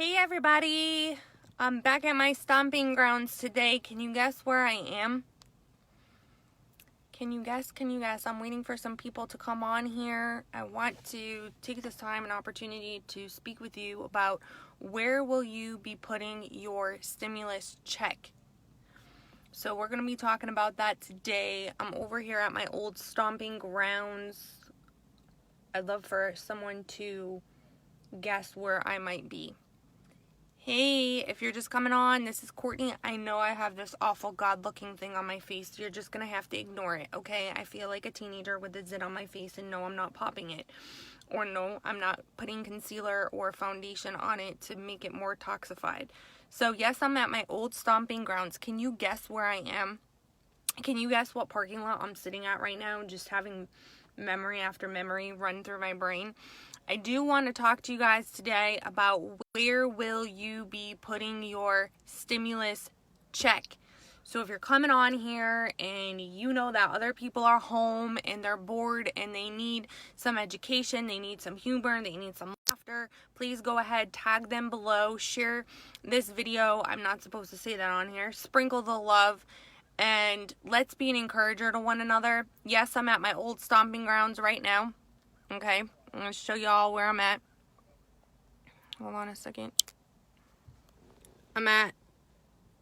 Hey everybody, I'm back at my stomping grounds today. Can you guess where I am? Can you guess? I'm waiting for some people to come on here. I want to take this time and opportunity to speak with you about where will you be putting your stimulus check. So we're going to be talking about that today. I'm over here at my old stomping grounds. I'd love for someone to guess where I might be. Hey, if you're just coming on, this is Courtney. I know I have this awful God-looking thing on my face. You're just going to have to ignore it, okay? I feel like a teenager with a zit on my face, and no, I'm not popping it. Or no, I'm not putting concealer or foundation on it to make it more toxified. So, yes, I'm at my old stomping grounds. Can you guess where I am? Can you guess what parking lot I'm sitting at right now? Just having memory after memory run through my brain. I do want to talk to you guys today about where will you be putting your stimulus check. So if you're coming on here and you know that other people are home and they're bored and they need some education, they need some humor, they need some laughter, please go ahead, tag them below, share this video. I'm not supposed to say that on here. Sprinkle the love. And let's be an encourager to one another. Yes, I'm at my old stomping grounds right now. Okay, I'm going to show y'all where I'm at. Hold on a second. I'm at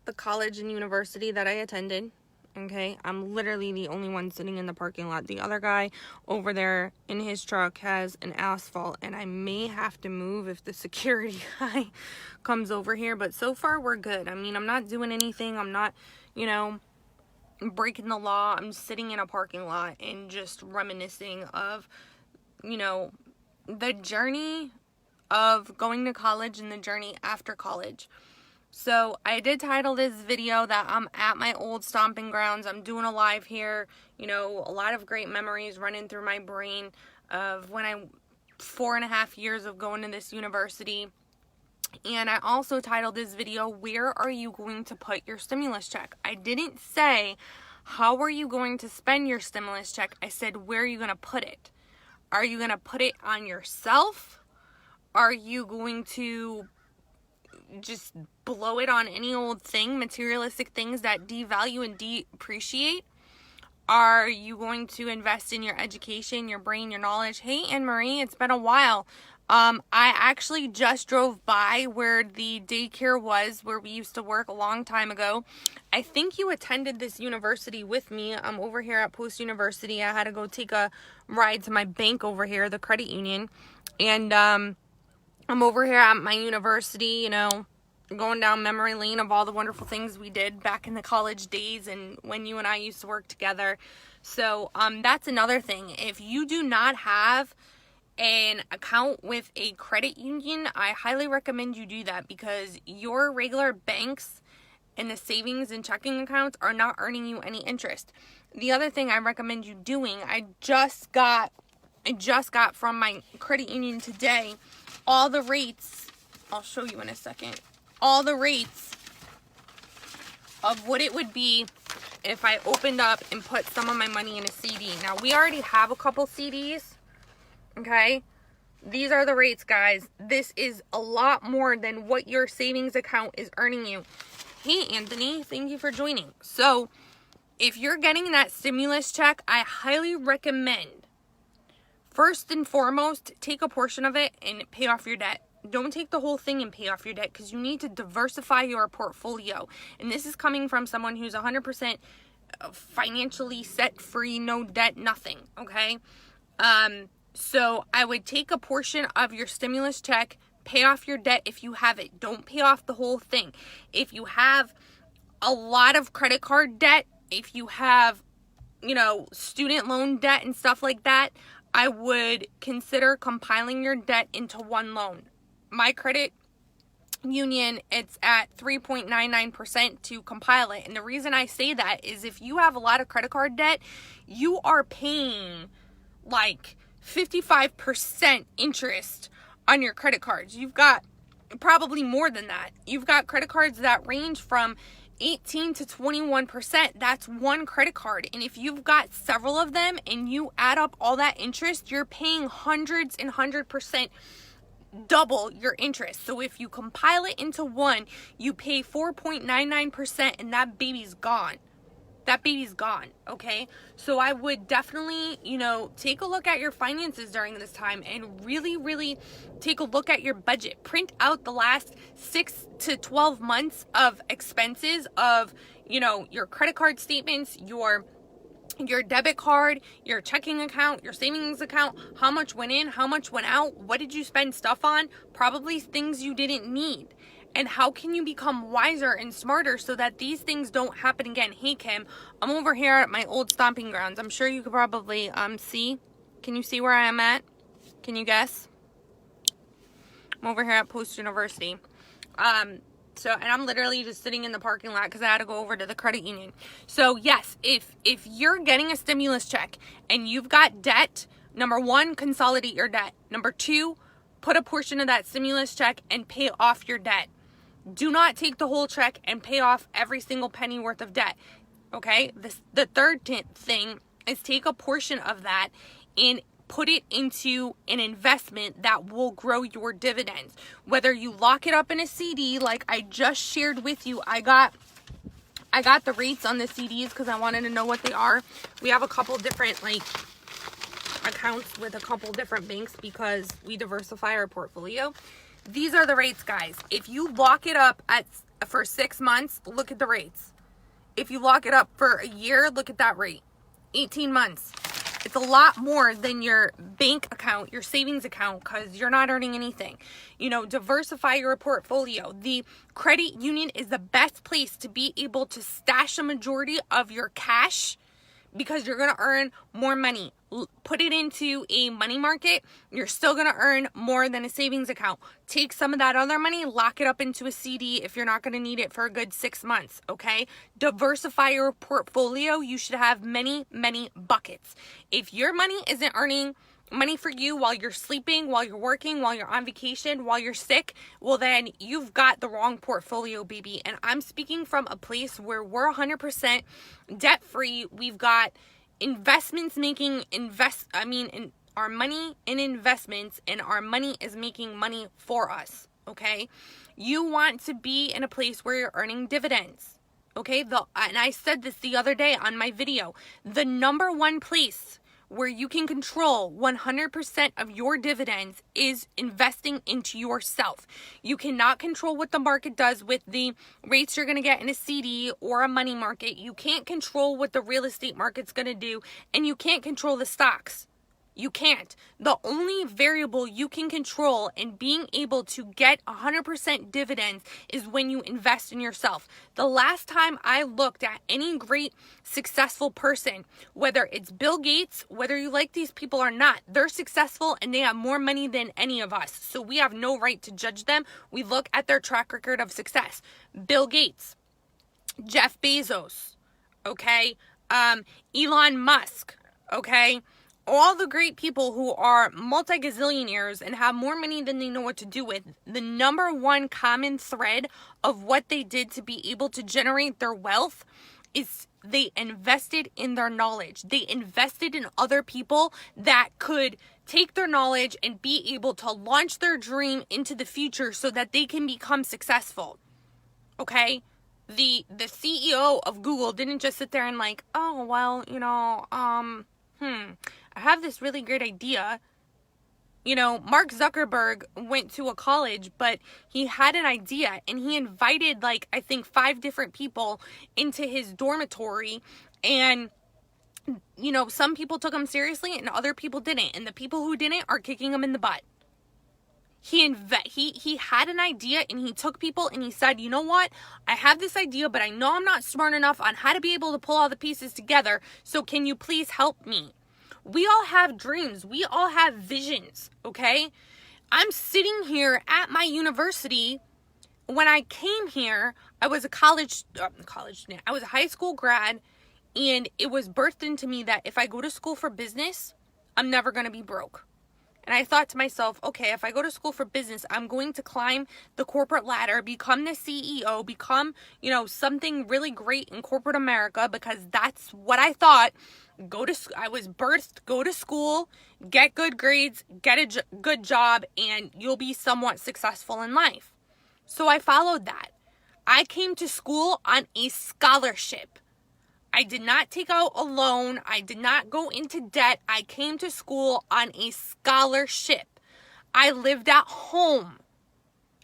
the college and university that I attended. Okay, I'm literally the only one sitting in the parking lot. The other guy over there in his truck has an asphalt, and I may have to move if the security guy comes over here. But so far, we're good. I mean, I'm not doing anything. I'm not, breaking the law. I'm sitting in a parking lot and just reminiscing of, the journey of going to college and the journey after college. So I did title this video that I'm at my old stomping grounds. I'm doing a live here. A lot of great memories running through my brain of when 4.5 years of going to this university. And I also titled this video, where are you going to put your stimulus check? I didn't say, how are you going to spend your stimulus check? I said, where are you going to put it? Are you going to put it on yourself? Are you going to just blow it on any old thing, materialistic things that devalue and depreciate? Are you going to invest in your education, your brain, your knowledge? Hey, Anne-Marie, it's been a while. I actually just drove by where the daycare was, where we used to work a long time ago. I think you attended this university with me. I'm over here at Post University. I had to go take a ride to my bank over here, the credit union. And I'm over here at my university, going down memory lane of all the wonderful things we did back in the college days and when you and I used to work together. So that's another thing. If you do not have an account with a credit union, I highly recommend you do that, because your regular banks and the savings and checking accounts are not earning you any interest. The other thing I recommend you doing, I just got from my credit union today all the rates. I'll show you in a second. All the rates of what it would be if I opened up and put some of my money in a CD. Now, we already have a couple CDs. Okay, these are the rates, guys. This is a lot more than what your savings account is earning you. Hey, Anthony, thank you for joining. So, if you're getting that stimulus check, I highly recommend, first and foremost, take a portion of it and pay off your debt. Don't take the whole thing and pay off your debt, because you need to diversify your portfolio. And this is coming from someone who's 100% financially set free, no debt, nothing, okay? So I would take a portion of your stimulus check, pay off your debt if you have it. Don't pay off the whole thing. If you have a lot of credit card debt, if you have, student loan debt and stuff like that, I would consider compiling your debt into one loan. My credit union, it's at 3.99% to compile it. And the reason I say that is if you have a lot of credit card debt, you are paying like 55% interest on your credit cards. You've got probably more than that. You've got credit cards that range from 18 to 21%. That's one credit card. And if you've got several of them and you add up all that interest, you're paying hundreds and 100% double your interest. So if you compile it into one, you pay 4.99% and that baby's gone. That baby's gone, okay? So I would definitely, take a look at your finances during this time and really, really take a look at your budget. Print out the last 6 to 12 months of expenses of, your credit card statements, your debit card, your checking account, your savings account, how much went in, how much went out, what did you spend stuff on, probably things you didn't need. And how can you become wiser and smarter so that these things don't happen again? Hey, Kim, I'm over here at my old stomping grounds. I'm sure you could probably see. Can you see where I am at? Can you guess? I'm over here at Post University. And I'm literally just sitting in the parking lot because I had to go over to the credit union. So yes, if you're getting a stimulus check and you've got debt, number one, consolidate your debt. Number two, put a portion of that stimulus check and pay off your debt. Do not take the whole check and pay off every single penny worth of debt. Okay? The third thing is take a portion of that and put it into an investment that will grow your dividends. Whether you lock it up in a CD, like I just shared with you, I got the rates on the CDs because I wanted to know what they are. We have a couple different accounts with a couple different banks because we diversify our portfolio. These are the rates, guys. If you lock it up for 6 months, look at the rates. If you lock it up for a year, look at that rate. 18 months. It's a lot more than your bank account, your savings account, because you're not earning anything. Diversify your portfolio. The credit union is the best place to be able to stash a majority of your cash because you're going to earn more money. Put it into a money market, you're still going to earn more than a savings account. Take some of that other money, lock it up into a CD if you're not going to need it for a good 6 months, okay? Diversify your portfolio. You should have many, many buckets. If your money isn't earning money for you while you're sleeping, while you're working, while you're on vacation, while you're sick, well then you've got the wrong portfolio, baby. And I'm speaking from a place where we're 100% debt free. We've got investments making in our money in investments, and our money is making money for us, okay? You want to be in a place where you're earning dividends, okay? And I said this the other day on my video. The number one place where you can control 100% of your dividends is investing into yourself. You cannot control what the market does with the rates you're going to get in a CD or a money market. You can't control what the real estate market's going to do, and you can't control the stocks. You can't. The only variable you can control in being able to get 100% dividends is when you invest in yourself. The last time I looked at any great successful person, whether it's Bill Gates, whether you like these people or not, they're successful and they have more money than any of us. So we have no right to judge them. We look at their track record of success. Bill Gates, Jeff Bezos, okay? Elon Musk, okay? All the great people who are multi-gazillionaires and have more money than they know what to do with, the number one common thread of what they did to be able to generate their wealth is they invested in their knowledge. They invested in other people that could take their knowledge and be able to launch their dream into the future so that they can become successful. Okay? The CEO of Google didn't just sit there and I have this really great idea. Mark Zuckerberg went to a college, but he had an idea and he invited 5 different people into his dormitory, and some people took him seriously and other people didn't, and the people who didn't are kicking him in the butt. He had an idea and he took people and he said, you know what? I have this idea, but I know I'm not smart enough on how to be able to pull all the pieces together. So can you please help me? We all have dreams. We all have visions, okay? I'm sitting here at my university. When I came here, I was a I was a high school grad, and it was birthed into me that if I go to school for business, I'm never going to be broke. And I thought to myself, okay, if I go to school for business, I'm going to climb the corporate ladder, become the CEO, become, something really great in corporate America, because that's what I thought. Go to school, get good grades, get a good job, and you'll be somewhat successful in life. So I followed that. I came to school on a scholarship. I did not take out a loan. I did not go into debt. I came to school on a scholarship. I lived at home.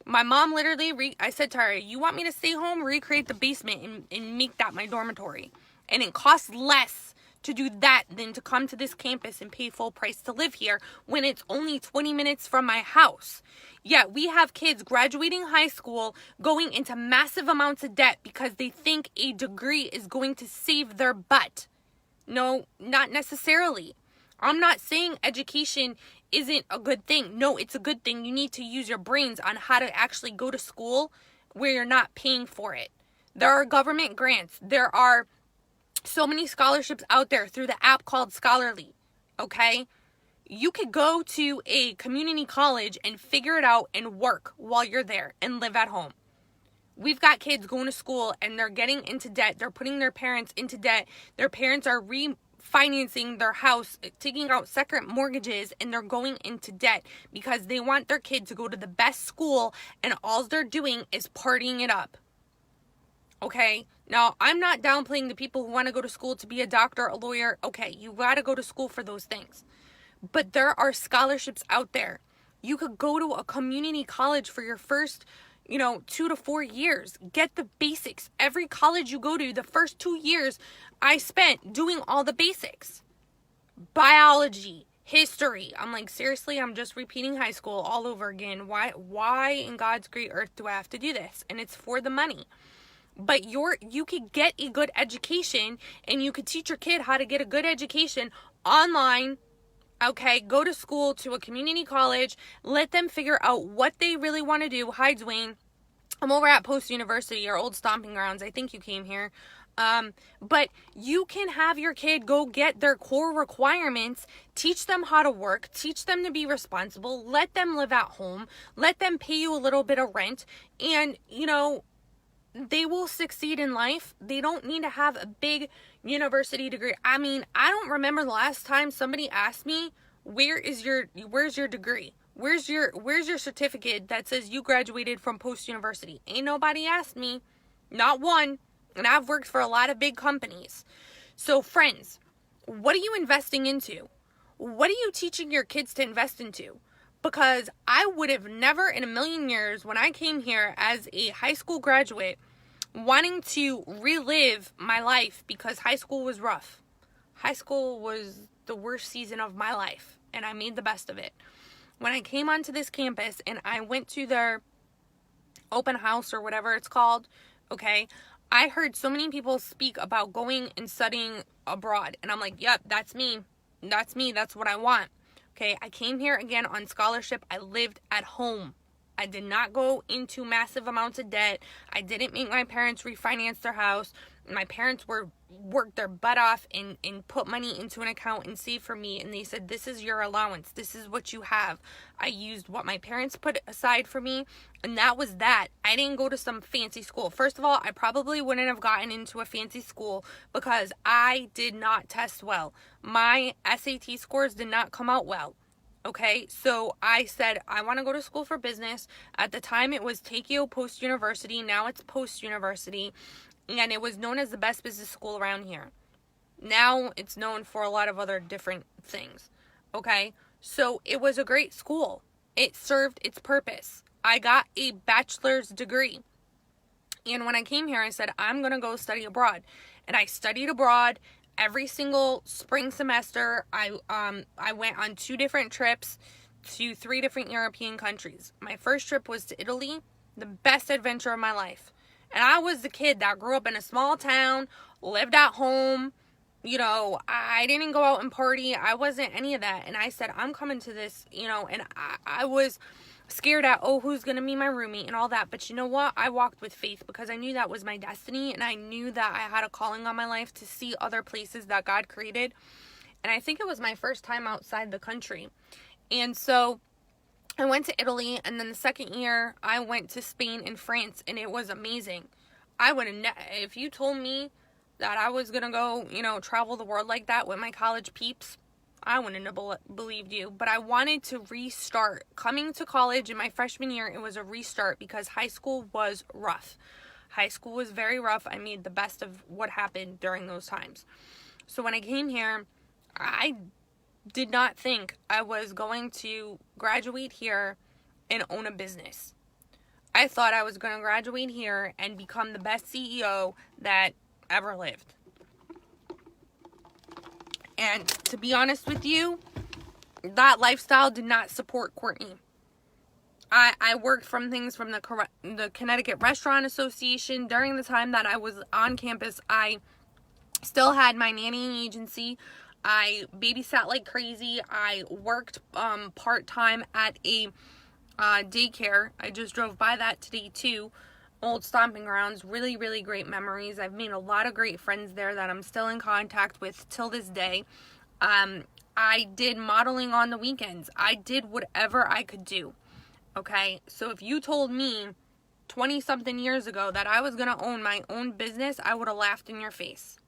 My mom literally, I said to her, you want me to stay home, recreate the basement and make that my dormitory. And it costs less to do that than to come to this campus and pay full price to live here when it's only 20 minutes from my house. Yet we have kids graduating high school going into massive amounts of debt because they think a degree is going to save their butt. No, not necessarily. I'm not saying education isn't a good thing. No, it's a good thing. You need to use your brains on how to actually go to school where you're not paying for it. There are government grants. There are so many scholarships out there through the app called Scholarly. Okay? You could go to a community college and figure it out and work while you're there and live at home. We've got kids going to school and they're getting into debt. They're putting their parents into debt. Their parents are refinancing their house, taking out second mortgages, and they're going into debt because they want their kid to go to the best school, and all they're doing is partying it up. Okay? Now, I'm not downplaying the people who want to go to school to be a doctor, a lawyer. Okay, you got to go to school for those things. But there are scholarships out there. You could go to a community college for your first, 2 to 4 years. Get the basics. Every college you go to, the first 2 years, I spent doing all the basics. Biology, history. I'm like, seriously, I'm just repeating high school all over again. Why in God's great earth do I have to do this? And it's for the money. But you could get a good education, and you could teach your kid how to get a good education online. Okay, go to school, to a community college, let them figure out what they really want to do. Hi, Dwayne. I'm over at Post University, your old stomping grounds. I think you came here. But you can have your kid go get their core requirements, teach them how to work, teach them to be responsible, let them live at home, let them pay you a little bit of rent, and, they will succeed in life. They don't need to have a big university degree. I mean, I don't remember the last time somebody asked me, where's your degree? Where's your certificate that says you graduated from Post University? Ain't nobody asked me. Not one. And I've worked for a lot of big companies. So friends, what are you investing into? What are you teaching your kids to invest into? Because I would have never in a million years, when I came here as a high school graduate, wanting to relive my life because high school was rough. High school was the worst season of my life, and I made the best of it. When I came onto this campus and I went to their open house or whatever it's called, okay, I heard so many people speak about going and studying abroad. And I'm like, yep, that's me. That's me. That's what I want. Okay, I came here again on scholarship. I lived at home. I did not go into massive amounts of debt. I didn't make my parents refinance their house. My parents worked their butt off and put money into an account and saved for me. And they said, this is your allowance. This is what you have. I used what my parents put aside for me. And that was that. I didn't go to some fancy school. First of all, I probably wouldn't have gotten into a fancy school because I did not test well. My SAT scores did not come out well. Okay, so I said, I want to go to school for business. At the time, it was Takeo Post University. Now it's Post University. And it was known as the best business school around here. Now it's known for a lot of other different things. Okay, so it was a great school. It served its purpose. I got a bachelor's degree. And when I came here, I said, I'm going to go study abroad. And I studied abroad. Every single spring semester, I went on 2 different trips to 3 different European countries. My first trip was to Italy, the best adventure of my life. And I was the kid that grew up in a small town, lived at home. I didn't go out and party. I wasn't any of that. And I said, I'm coming to this, and I was scared at, who's going to be my roommate and all that. But you know what? I walked with faith because I knew that was my destiny. And I knew that I had a calling on my life to see other places that God created. And I think it was my first time outside the country. And so I went to Italy, and then the second year I went to Spain and France, and it was amazing. I would have, if you told me that I was going to go, travel the world like that with my college peeps, I wouldn't have believed you. But I wanted to restart. Coming to college in my freshman year, it was a restart because high school was rough. High school was very rough. I made the best of what happened during those times. So when I came here, I did not think I was going to graduate here and own a business. I thought I was going to graduate here and become the best CEO that ever lived. And to be honest with you, that lifestyle did not support Courtney. I worked from things from the Connecticut Restaurant Association. During the time that I was on campus, I still had my nannying agency. I babysat like crazy. I worked part-time at a daycare. I just drove by that today too. Old stomping grounds. Really, really great memories. I've made a lot of great friends there that I'm still in contact with till this day. I did modeling on the weekends. I did whatever I could do. Okay, so if you told me 20 something years ago that I was going to own my own business, I would have laughed in your face.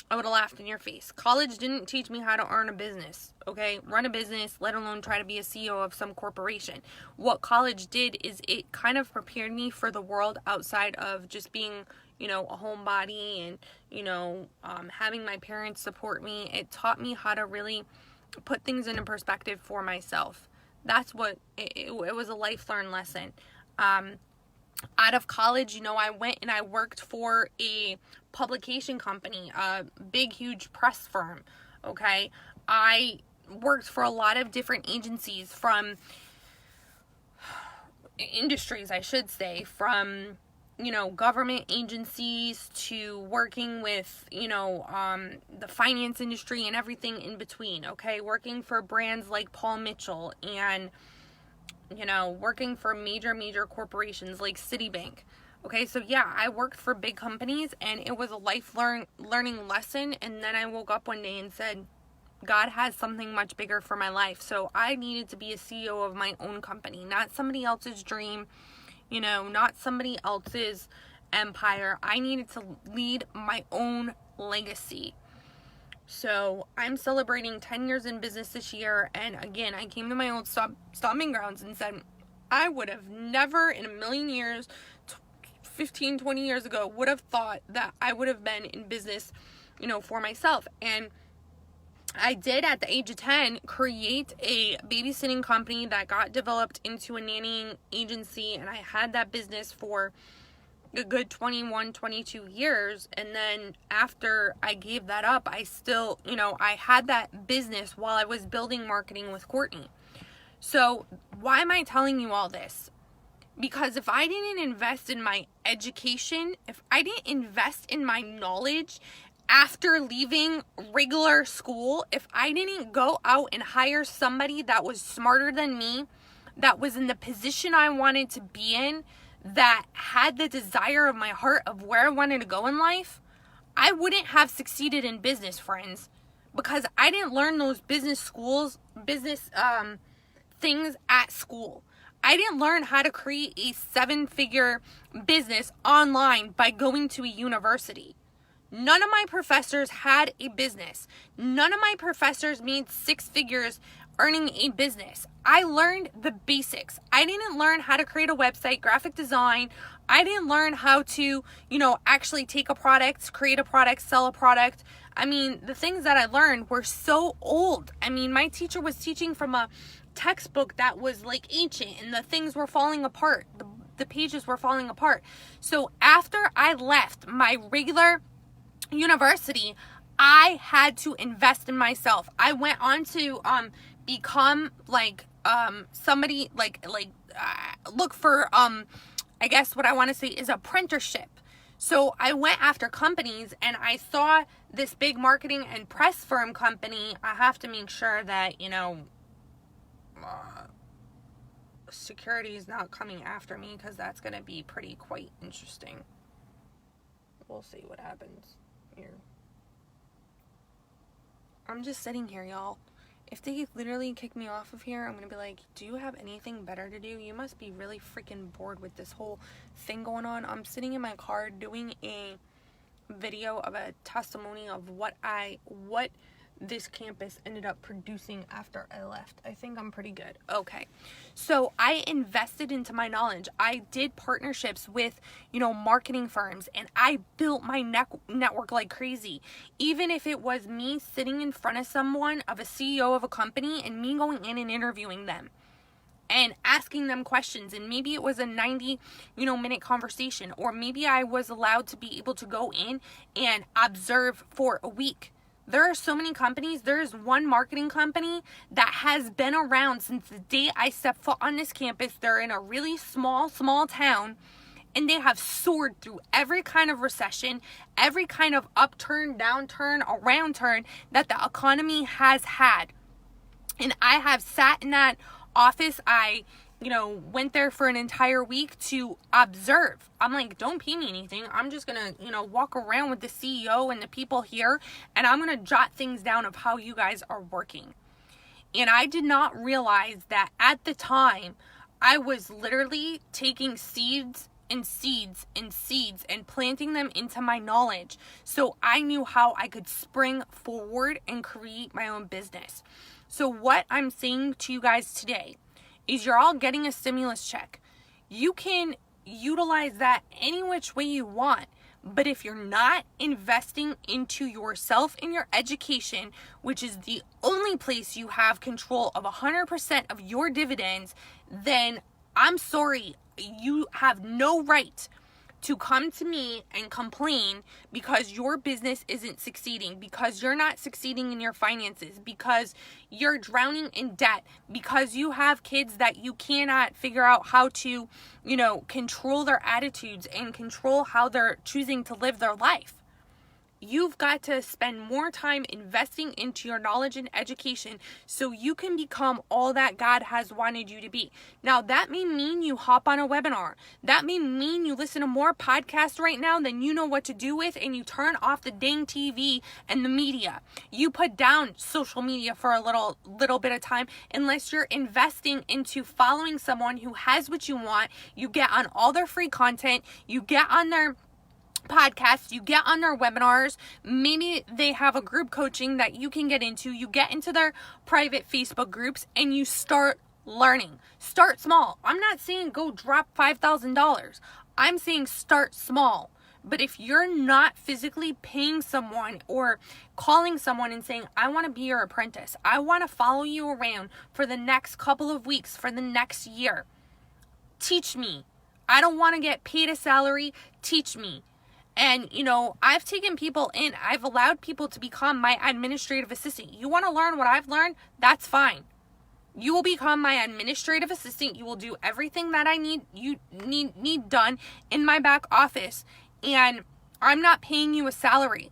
I would have laughed in your face. College didn't teach me how to earn a business, okay? Run a business, let alone try to be a CEO of some corporation. What college did is it kind of prepared me for the world outside of just being, a homebody and, having my parents support me. It taught me how to really put things into perspective for myself. That's what, it was a life learned lesson. Out of college, I went and I worked for a publication company, a big, huge press firm, okay? I worked for a lot of different agencies from industries, I should say, from, government agencies to working with, the finance industry and everything in between, okay? Working for brands like Paul Mitchell and working for major corporations like Citibank. Okay, so yeah, I worked for big companies and it was a life learning lesson. And then I woke up one day and said, God has something much bigger for my life. So I needed to be a CEO of my own company, not somebody else's dream, not somebody else's empire. I needed to lead my own legacy. So I'm celebrating 10 years in business this year. And again, I came to my old stomping grounds and said, I would have never in a million years, 15, 20 years ago, would have thought that I would have been in business, for myself. And I did at the age of 10 create a babysitting company that got developed into a nannying agency. And I had that business for a good 21, 22 years. And then after I gave that up, I still, I had that business while I was building marketing with Courtney. So why am I telling you all this? Because if I didn't invest in my education, if I didn't invest in my knowledge after leaving regular school, if I didn't go out and hire somebody that was smarter than me, that was in the position I wanted to be in, that had the desire of my heart of where I wanted to go in life, I wouldn't have succeeded in business, friends, because I didn't learn those business things at school. I didn't learn how to create a 7-figure business online by going to a university. None of my professors had a business. None of my professors made 6 figures earning a business. I learned the basics. I didn't learn how to create a website, graphic design. I didn't learn how to, actually take a product, create a product, sell a product. I mean, the things that I learned were so old. I mean, my teacher was teaching from a textbook that was like ancient and the things were falling apart. The pages were falling apart. So after I left my regular university, I had to invest in myself. I went on to become somebody look for I guess what I want to say is apprenticeship. So I went after companies and I saw this big marketing and press firm company. I have to make sure that security is not coming after me, because that's going to be quite interesting. We'll see what happens here. I'm just sitting here, y'all. If they literally kick me off of here, I'm going to be like, do you have anything better to do? You must be really freaking bored with this whole thing going on. I'm sitting in my car doing a video of a testimony of what this campus ended up producing after I left. I think I'm pretty good. Okay. So I invested into my knowledge. I did partnerships with, marketing firms, and I built my network like crazy. Even if it was me sitting in front of someone, of a CEO of a company, and me going in and interviewing them and asking them questions, and maybe it was a 90 minute conversation, or maybe I was allowed to be able to go in and observe for a week. There are so many companies. There is one marketing company that has been around since the day I stepped foot on this campus. They're in a really small town, and they have soared through every kind of recession, every kind of upturn, downturn, around turn that the economy has had. And I have sat in that office. I went there for an entire week to observe. I'm like, don't pay me anything. I'm just gonna, walk around with the CEO and the people here, and I'm gonna jot things down of how you guys are working. And I did not realize that at the time, I was literally taking seeds and planting them into my knowledge, so I knew how I could spring forward and create my own business. So what I'm saying to you guys today is, you're all getting a stimulus check. You can utilize that any which way you want, but if you're not investing into yourself and your education, which is the only place you have control of 100% of your dividends, then I'm sorry, you have no right to come to me and complain because your business isn't succeeding, because you're not succeeding in your finances, because you're drowning in debt, because you have kids that you cannot figure out how to, control their attitudes and control how they're choosing to live their life. You've got to spend more time investing into your knowledge and education so you can become all that God has wanted you to be. Now, that may mean you hop on a webinar. That may mean you listen to more podcasts right now than you know what to do with, and you turn off the dang TV and the media. You put down social media for a little bit of time, unless you're investing into following someone who has what you want. You get on all their free content. You get on their podcasts, you get on their webinars. Maybe they have a group coaching that you can get into. You get into their private Facebook groups and you start learning. Start small. I'm not saying go drop $5,000. I'm saying start small. But if you're not physically paying someone or calling someone and saying, I want to be your apprentice, I want to follow you around for the next couple of weeks, for the next year, teach me. I don't want to get paid a salary. Teach me. And, I've taken people in. I've allowed people to become my administrative assistant. You want to learn what I've learned? That's fine. You will become my administrative assistant. You will do everything that I need done in my back office. And I'm not paying you a salary.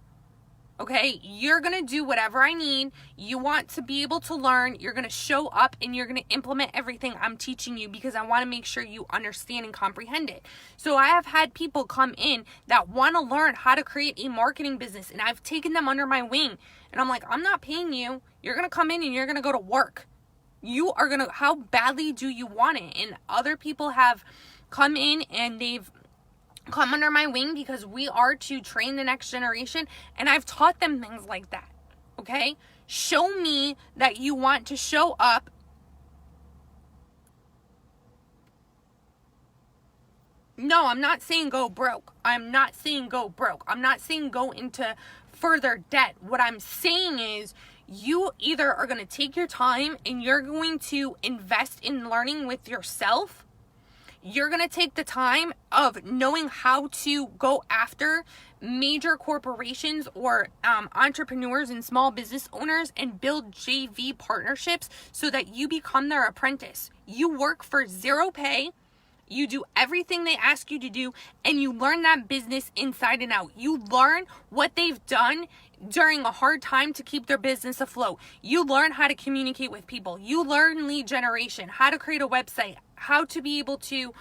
Okay, you're going to do whatever I need. You want to be able to learn. You're going to show up and you're going to implement everything I'm teaching you, because I want to make sure you understand and comprehend it. So I have had people come in that want to learn how to create a marketing business, and I've taken them under my wing. And I'm like, I'm not paying you. You're going to come in and you're going to go to work. You are going to, how badly do you want it? And other people have come in and they've come under my wing because we are to train the next generation, and I've taught them things like that. Okay? Show me that you want to show up. No, I'm not saying go broke. I'm not saying go broke. I'm not saying go into further debt. What I'm saying is, you either are going to take your time and you're going to invest in learning with yourself. You're going to take the time of knowing how to go after major corporations or entrepreneurs and small business owners and build JV partnerships so that you become their apprentice. You work for zero pay. You do everything they ask you to do, and you learn that business inside and out. You learn what they've done during a hard time to keep their business afloat. You learn how to communicate with people. You learn lead generation, how to create a website, how to be able to,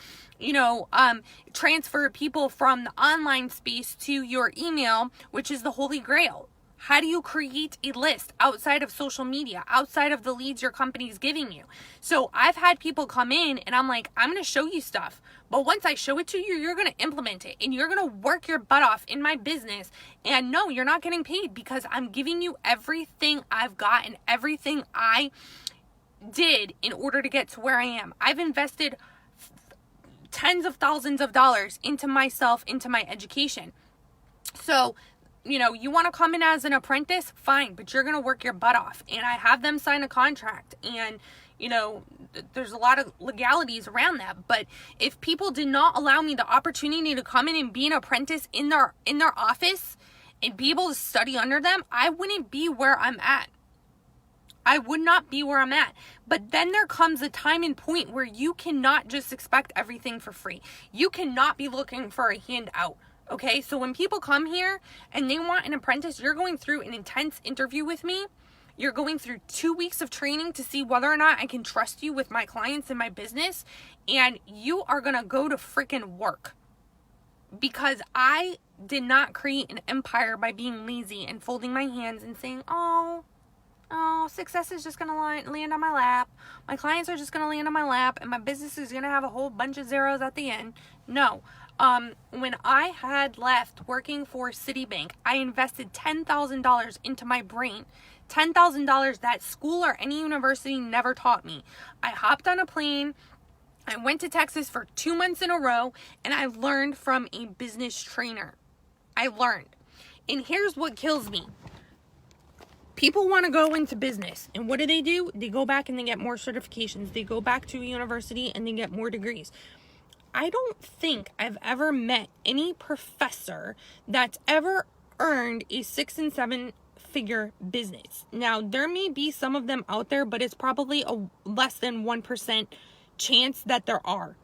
transfer people from the online space to your email, which is the holy grail. How do you create a list outside of social media, outside of the leads your company's giving you? So I've had people come in and I'm like, I'm going to show you stuff. But once I show it to you, you're going to implement it and you're going to work your butt off in my business. And no, you're not getting paid because I'm giving you everything I've got and everything I did in order to get to where I am. I've invested tens of thousands of dollars into myself, into my education. So, you want to come in as an apprentice, fine, but you're going to work your butt off. And I have them sign a contract and, there's a lot of legalities around that. But if people did not allow me the opportunity to come in and be an apprentice in their office and be able to study under them, I wouldn't be where I'm at. I would not be where I'm at. But then there comes a time and point where you cannot just expect everything for free. You cannot be looking for a handout. Okay, so when people come here and they want an apprentice, you're going through an intense interview with me. You're going through 2 weeks of training to see whether or not I can trust you with my clients and my business. And you are going to go to freaking work. Because I did not create an empire by being lazy and folding my hands and saying, oh, success is just going to land on my lap. My clients are just going to land on my lap and my business is going to have a whole bunch of zeros at the end. No. When I had left working for Citibank, I invested $10,000 into my brain. $10,000 that school or any university never taught me. I hopped on a plane. I went to Texas for 2 months in a row and I learned from a business trainer. I learned. And here's what kills me. People want to go into business and what do? They go back and they get more certifications. They go back to a university and they get more degrees. I don't think I've ever met any professor that's ever earned a 6 and 7 figure business. Now, there may be some of them out there, but it's probably a less than 1% chance that there are.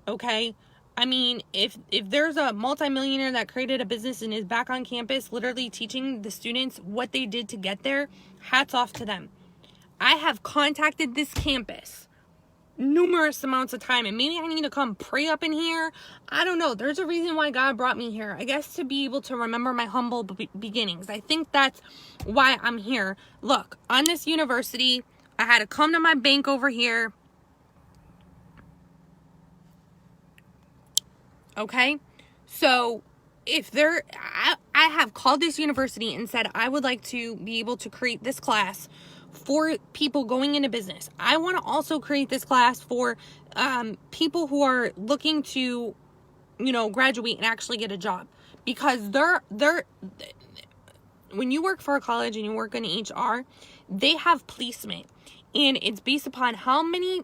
Okay? I mean, if there's a multimillionaire that created a business and is back on campus literally teaching the students what they did to get there, hats off to them. I have contacted this campus numerous amounts of time and maybe I need to come pray up in here. I don't know. There's a reason why God brought me here. I guess to be able to remember my humble beginnings. I think that's why I'm here. Look, on this university, I had to come to my bank over here. Okay? So I have called this university and said I would like to be able to create this class for people going into business. I want to also create this class for people who are looking to, graduate and actually get a job. Because when you work for a college and you work in HR, they have placement. And it's based upon how many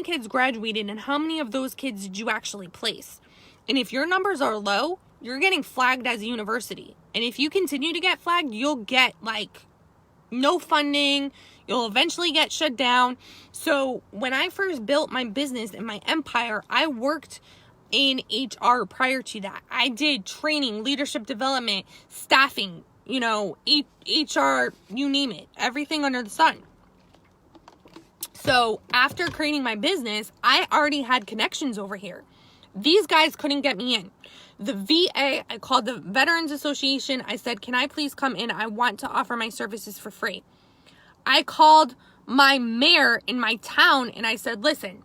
kids graduated and how many of those kids did you actually place. And if your numbers are low, you're getting flagged as a university. And if you continue to get flagged, you'll get no funding. You'll eventually get shut down. So when I first built my business and my empire, I worked in HR prior to that. I did training, leadership development, staffing, HR, you name it, everything under the sun. So after creating my business, I already had connections over here. These guys couldn't get me in. The VA, I called the Veterans Association. I said, can I please come in? I want to offer my services for free. I called my mayor in my town and I said, listen,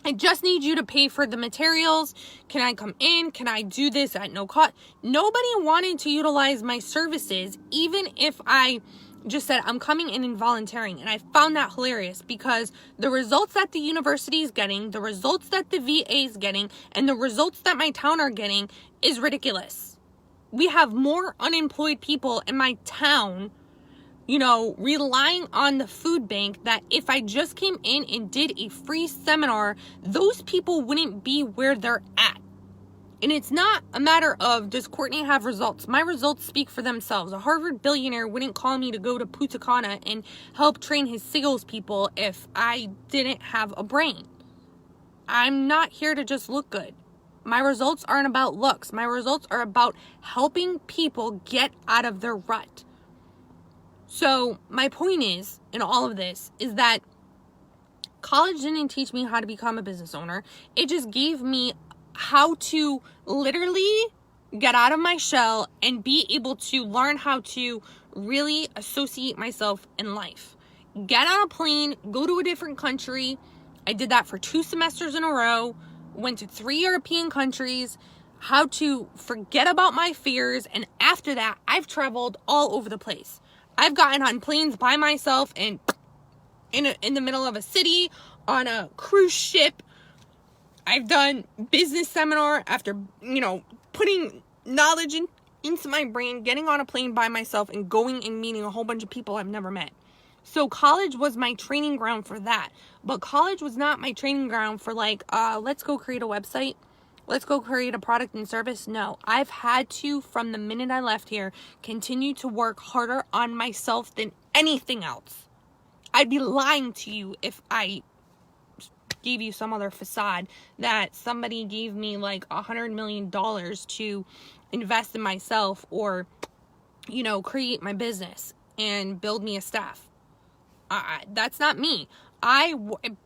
I just need you to pay for the materials. Can I come in? Can I do this at no cost? Nobody wanted to utilize my services, even if I just said I'm coming in and volunteering. And I found that hilarious because the results that the university is getting, the results that the VA is getting, and the results that my town are getting is ridiculous. We have more unemployed people in my town, relying on the food bank, that if I just came in and did a free seminar, those people wouldn't be where they're at. And it's not a matter of, does Courtney have results? My results speak for themselves. A Harvard billionaire wouldn't call me to go to Punta Cana and help train his salespeople if I didn't have a brain. I'm not here to just look good. My results aren't about looks. My results are about helping people get out of their rut. So my point is, in all of this, is that college didn't teach me how to become a business owner. It just gave me how to literally get out of my shell, and be able to learn how to really associate myself in life. Get on a plane, go to a different country. I did that for 2 semesters in a row, went to 3 European countries, how to forget about my fears, and after that, I've traveled all over the place. I've gotten on planes by myself and in the middle of a city, on a cruise ship. I've done business seminar after, putting knowledge into my brain, getting on a plane by myself and going and meeting a whole bunch of people I've never met. So college was my training ground for that. But college was not my training ground for let's go create a website. Let's go create a product and service. No, I've had to, from the minute I left here, continue to work harder on myself than anything else. I'd be lying to you if I gave you some other facade that somebody gave me $100 million to invest in myself or, create my business and build me a staff. That's not me.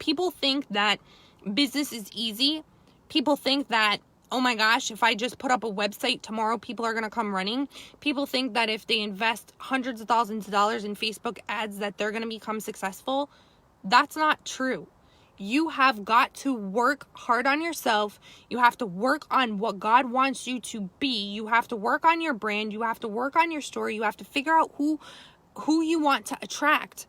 People think that business is easy. People think that, oh my gosh, if I just put up a website tomorrow, people are going to come running. People think that if they invest hundreds of thousands of dollars in Facebook ads that they're going to become successful. That's not true. You have got to work hard on yourself. You have to work on what God wants you to be. You have to work on your brand. You have to work on your story. You have to figure out who you want to attract.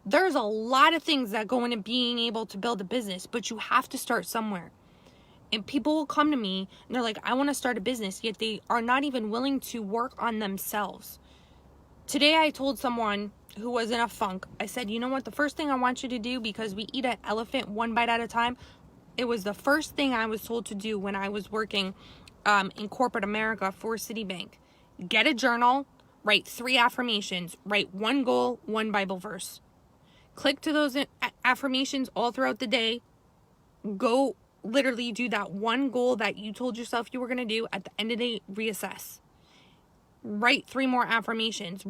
There's a lot of things that go into being able to build a business, but you have to start somewhere. And people will come to me and they're like, I want to start a business, yet they are not even willing to work on themselves. Today I told someone who was in a funk, I said, you know what, the first thing I want you to do, because we eat an elephant one bite at a time, it was the first thing I was told to do when I was working in corporate America for Citibank. Get a journal, write 3 affirmations, write 1 goal, 1 Bible verse. Click to those affirmations all throughout the day. Go literally do that 1 goal that you told yourself you were going to do. At the end of the day, reassess. Write 3 more affirmations.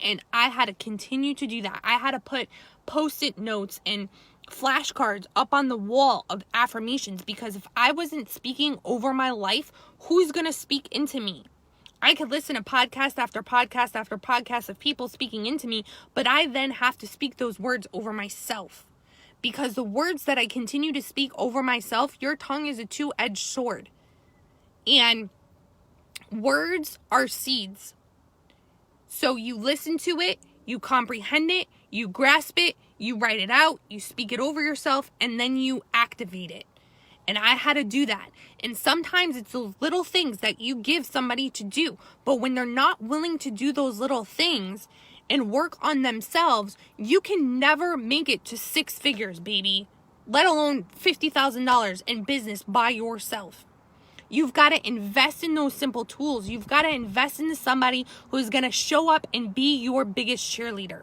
And I had to continue to do that. I had to put post-it notes and flashcards up on the wall of affirmations, because if I wasn't speaking over my life, who's going to speak into me? I could listen to podcast after podcast after podcast of people speaking into me, but I then have to speak those words over myself. Because the words that I continue to speak over myself, your tongue is a 2-edged sword. And words are seeds. So you listen to it, you comprehend it, you grasp it, you write it out, you speak it over yourself, and then you activate it. And I had to do that. And sometimes it's those little things that you give somebody to do. But when they're not willing to do those little things and work on themselves, you can never make it to 6 figures, baby. Let alone $50,000 in business by yourself. You've got to invest in those simple tools. You've got to invest into somebody who's going to show up and be your biggest cheerleader.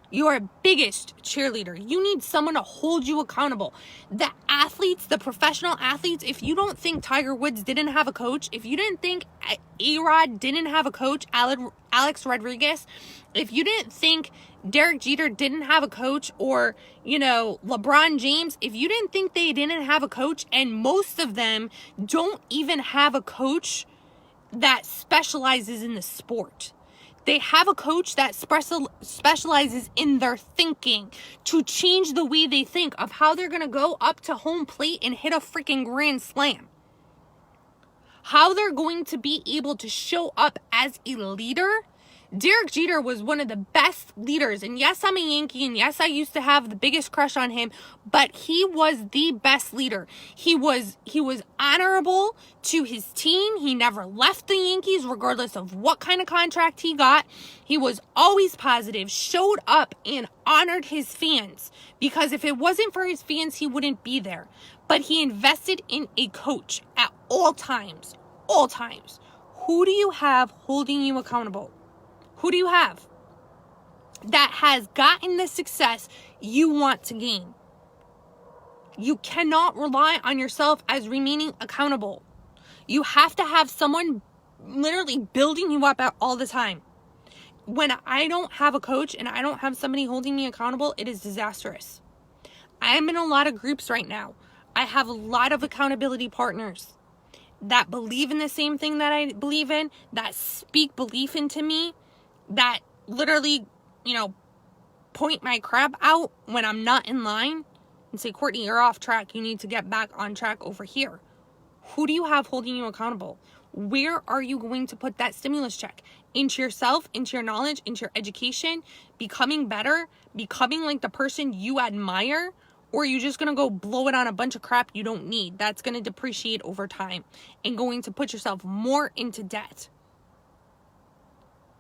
Your biggest cheerleader. You need someone to hold you accountable. The athletes, the professional athletes, if you don't think Tiger Woods didn't have a coach, if you didn't think A-Rod didn't have a coach, Alex Rodriguez, if you didn't think Derek Jeter didn't have a coach, or, LeBron James, if you didn't think they didn't have a coach, and most of them don't even have a coach that specializes in the sport. They have a coach that specializes in their thinking, to change the way they think of how they're going to go up to home plate and hit a freaking grand slam. How they're going to be able to show up as a leader. Derek Jeter was one of the best leaders. And yes, I'm a Yankee, and yes, I used to have the biggest crush on him, but he was the best leader. He was honorable to his team. He never left the Yankees regardless of what kind of contract he got. He was always positive, showed up, and honored his fans, because if it wasn't for his fans, he wouldn't be there. But he invested in a coach at all times. All times. Who do you have holding you accountable? Who do you have that has gotten the success you want to gain? You cannot rely on yourself as remaining accountable. You have to have someone literally building you up all the time. When I don't have a coach and I don't have somebody holding me accountable, it is disastrous. I am in a lot of groups right now. I have a lot of accountability partners. that believe in the same thing that I believe in, that speak belief into me, that literally, point my crap out when I'm not in line and say, Courtney, you're off track. You need to get back on track over here. Who do you have holding you accountable? Where are you going to put that stimulus check? Into yourself, into your knowledge, into your education, becoming better, becoming like the person you admire, or are you just going to go blow it on a bunch of crap you don't need? That's going to depreciate over time and going to put yourself more into debt.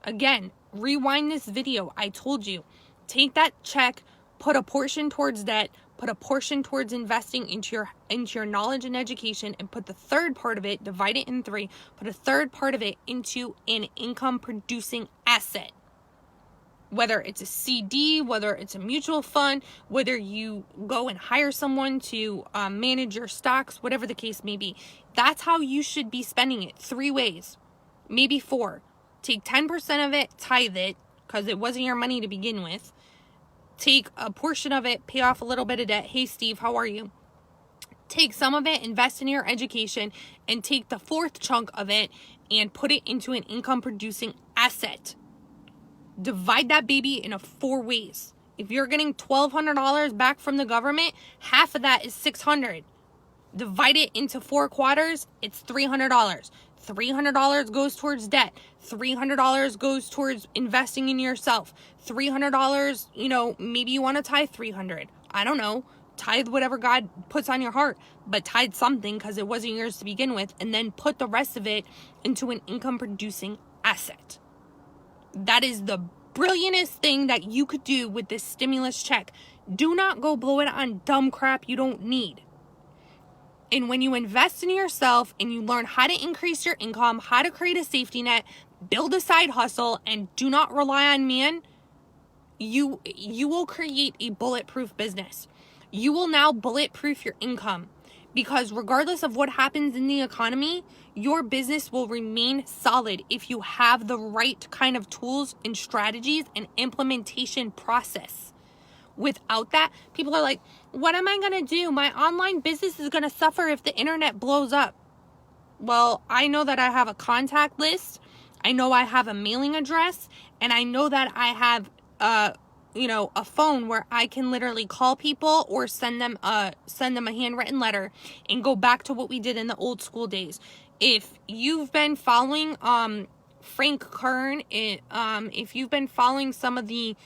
Again, rewind this video. I told you, take that check, put a portion towards debt, put a portion towards investing into your knowledge and education, and put the third part of it, divide it in 3, put a third part of it into an income producing asset. Whether it's a CD, whether it's a mutual fund, whether you go and hire someone to manage your stocks, whatever the case may be. That's how you should be spending it. 3 ways, maybe 4. Take 10% of it, tithe it, because it wasn't your money to begin with. Take a portion of it, pay off a little bit of debt. Hey, Steve, how are you? Take some of it, invest in your education, and take the 4th chunk of it and put it into an income producing asset. Divide that baby into 4 ways. If you're getting $1,200 back from the government, half of that is $600. Divide it into 4 quarters, it's $300. $300 goes towards debt. $300 goes towards investing in yourself. $300, maybe you want to tithe $300. I don't know. Tithe whatever God puts on your heart, but tithe something because it wasn't yours to begin with, and then put the rest of it into an income producing asset. That is the brilliantest thing that you could do with this stimulus check. Do not go blow it on dumb crap you don't need. And when you invest in yourself and you learn how to increase your income, how to create a safety net, build a side hustle, and do not rely on man, you will create a bulletproof business. You will now bulletproof your income, because regardless of what happens in the economy, your business will remain solid if you have the right kind of tools and strategies and implementation process. Without that, people are like, what am I going to do? My online business is going to suffer if the internet blows up. Well, I know that I have a contact list. I know I have a mailing address, and I know that I have a phone where I can literally call people or send them a handwritten letter and go back to what we did in the old school days. If you've been following Frank Kern, if you've been following some of the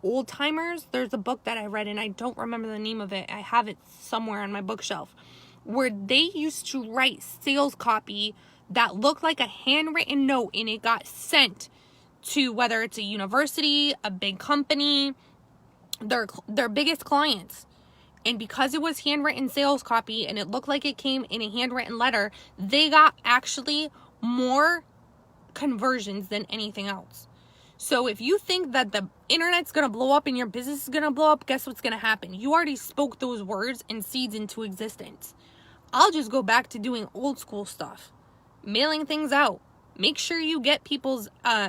old timers, there's a book that I read and I don't remember the name of it. I have it somewhere on my bookshelf, where they used to write sales copy that looked like a handwritten note, and it got sent to, whether it's a university, a big company, their biggest clients. And because it was handwritten sales copy and it looked like it came in a handwritten letter, they got actually more conversions than anything else. So if you think that the internet's going to blow up and your business is going to blow up, guess what's going to happen? You already spoke those words and seeds into existence. I'll just go back to doing old school stuff, mailing things out. Make sure you get people's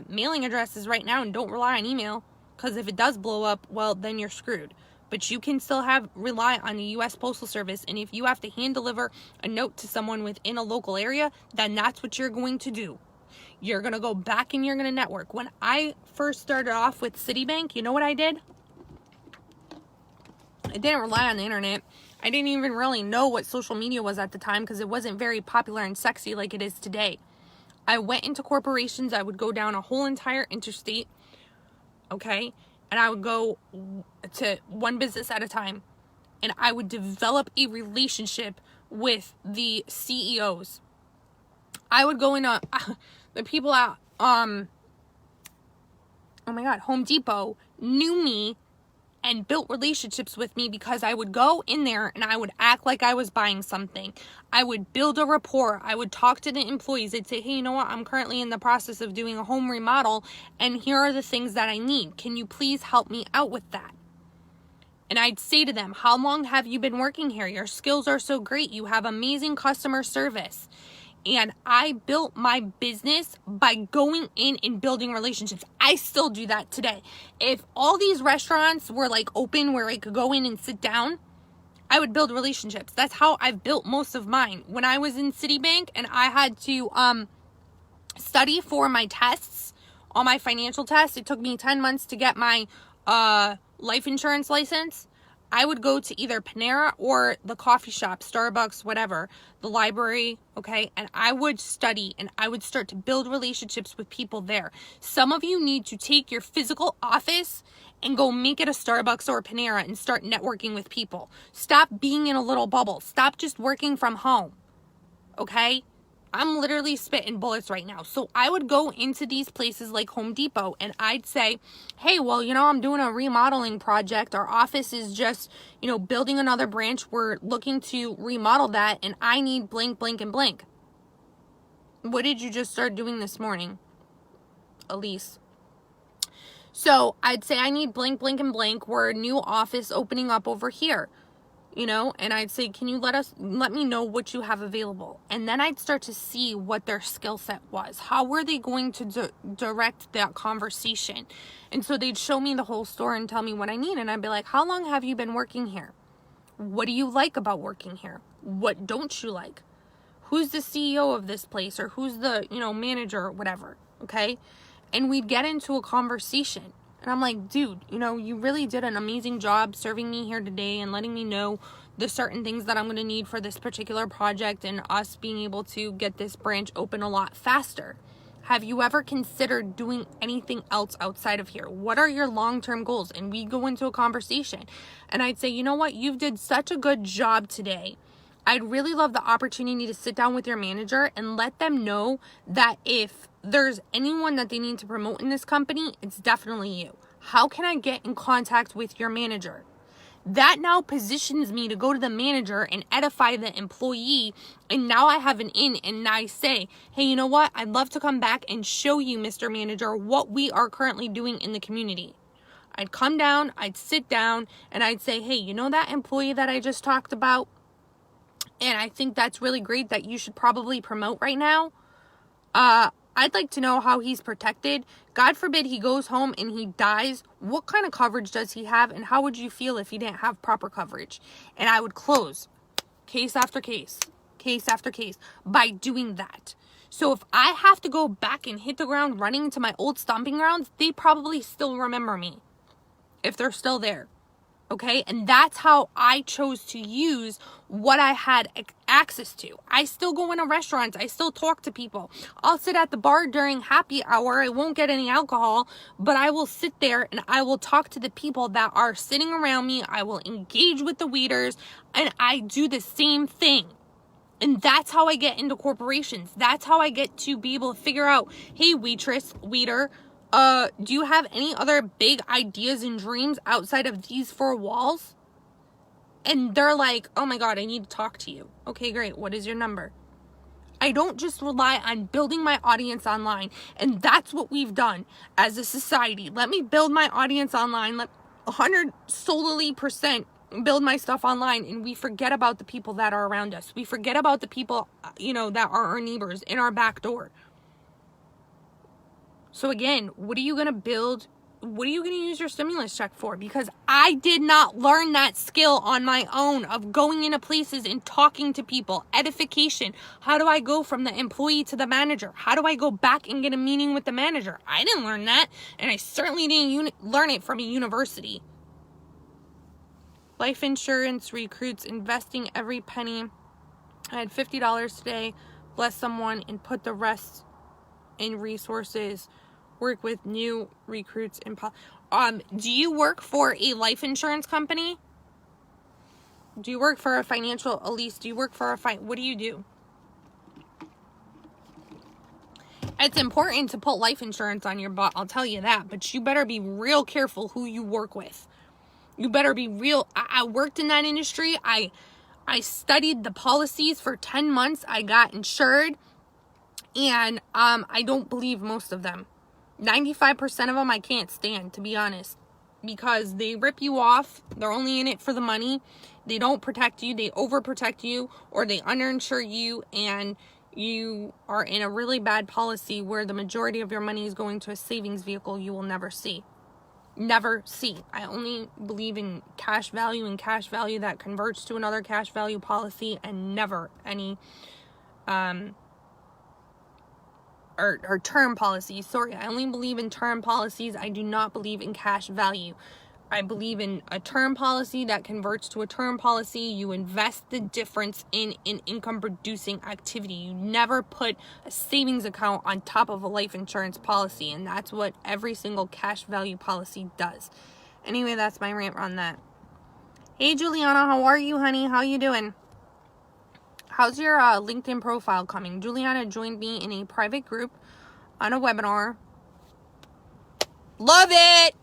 mailing addresses right now and don't rely on email, because if it does blow up, well, then you're screwed. But you can still rely on the U.S. Postal Service, and if you have to hand deliver a note to someone within a local area, then that's what you're going to do. You're going to go back and you're going to network. When I first started off with Citibank, you know what I did? I didn't rely on the internet. I didn't even really know what social media was at the time, because it wasn't very popular and sexy like it is today. I went into corporations. I would go down a whole entire interstate, okay? And I would go to one business at a time. And I would develop a relationship with the CEOs. I would go in the people at Home Depot knew me and built relationships with me, because I would go in there and I would act like I was buying something. I would build a rapport. I would talk to the employees. They'd say, hey, you know what? I'm currently in the process of doing a home remodel, and here are the things that I need. Can you please help me out with that? And I'd say to them, how long have you been working here? Your skills are so great. You have amazing customer service. And I built my business by going in and building relationships. I still do that today. If all these restaurants were open where I could go in and sit down, I would build relationships. That's how I've built most of mine. When I was in Citibank and I had to study for my tests, all my financial tests, it took me 10 months to get my life insurance license. I would go to either Panera or the coffee shop, Starbucks, whatever, the library, okay? And I would study and I would start to build relationships with people there. Some of you need to take your physical office and go make it a Starbucks or a Panera and start networking with people. Stop being in a little bubble. Stop just working from home, okay? I'm literally spitting bullets right now. So I would go into these places like Home Depot and I'd say, hey, well, I'm doing a remodeling project. Our office is just, building another branch. We're looking to remodel that and I need blank, blank, and blank. What did you just start doing this morning, Elise? So I'd say I need blank, blank, and blank. We're a new office opening up over here. And I'd say, can you let me know what you have available? And then I'd start to see what their skill set was. How were they going to direct that conversation? And so they'd show me the whole store and tell me what I need. And I'd be like, how long have you been working here? What do you like about working here? What don't you like? Who's the CEO of this place? Or who's the, manager or whatever? Okay. And we'd get into a conversation. And I'm like, dude, you really did an amazing job serving me here today and letting me know the certain things that I'm going to need for this particular project and us being able to get this branch open a lot faster. Have you ever considered doing anything else outside of here? What are your long-term goals? And we go into a conversation and I'd say, you know what? You did such a good job today. I'd really love the opportunity to sit down with your manager and let them know that if there's anyone that they need to promote in this company, it's definitely you. How can I get in contact with your manager? That now positions me to go to the manager and edify the employee. And now I have an in and I say, hey, you know what? I'd love to come back and show you, Mr. Manager, what we are currently doing in the community. I'd come down, I'd sit down, and I'd say, hey, that employee that I just talked about? And I think that's really great that you should probably promote right now. I'd like to know how he's protected. God forbid he goes home and he dies. What kind of coverage does he have? And how would you feel if he didn't have proper coverage? And I would close case after case, case after case by doing that. So if I have to go back and hit the ground running to my old stomping grounds, they probably still remember me if they're still there. Okay, and that's how I chose to use what I had access to. I still go into restaurants. I still talk to people. I'll sit at the bar during happy hour. I won't get any alcohol, but I will sit there and I will talk to the people that are sitting around me. I will engage with the waiters and I do the same thing. And that's how I get into corporations. That's how I get to be able to figure out, hey, waitress, waiter, do you have any other big ideas and dreams outside of these four walls? And they're like, oh my God, I need to talk to you. Okay, great. What is your number? I don't just rely on building my audience online. And that's what we've done as a society. Let me build my audience online. Let 100 solely % build my stuff online. And we forget about the people that are around us. We forget about the people, that are our neighbors in our back door. So again, what are you going to build? What are you going to use your stimulus check for? Because I did not learn that skill on my own of going into places and talking to people. Edification. How do I go from the employee to the manager? How do I go back and get a meeting with the manager? I didn't learn that. And I certainly didn't learn it from a university. Life insurance recruits, investing every penny. I had $50 today. Bless someone and put the rest in resources. Work with new recruits in do you work for a life insurance company? Do you work for a financial, Elise? Do you work for a what do you do? It's important to put life insurance on your butt, I'll tell you that, but you better be real careful who you work with. You better be real. I worked in that industry. I studied the policies for 10 months. I got insured, and I don't believe most of them. 95% of them I can't stand, to be honest, because they rip you off. They're only in it for the money. They don't protect you. They overprotect you, or they underinsure you, and you are in a really bad policy where the majority of your money is going to a savings vehicle you will never see. Never C. I only believe in cash value and cash value that converts to another cash value policy, and never any or term policies. Sorry, I only believe in term policies. I do not believe in cash value. I believe in a term policy that converts to a term policy. You invest the difference in an income producing activity. You never put a savings account on top of a life insurance policy, and that's what every single cash value policy does. Anyway, that's my rant on that. Hey Juliana, how are you, honey? How you doing? How's your LinkedIn profile coming? Juliana joined me in a private group on a webinar. Love it!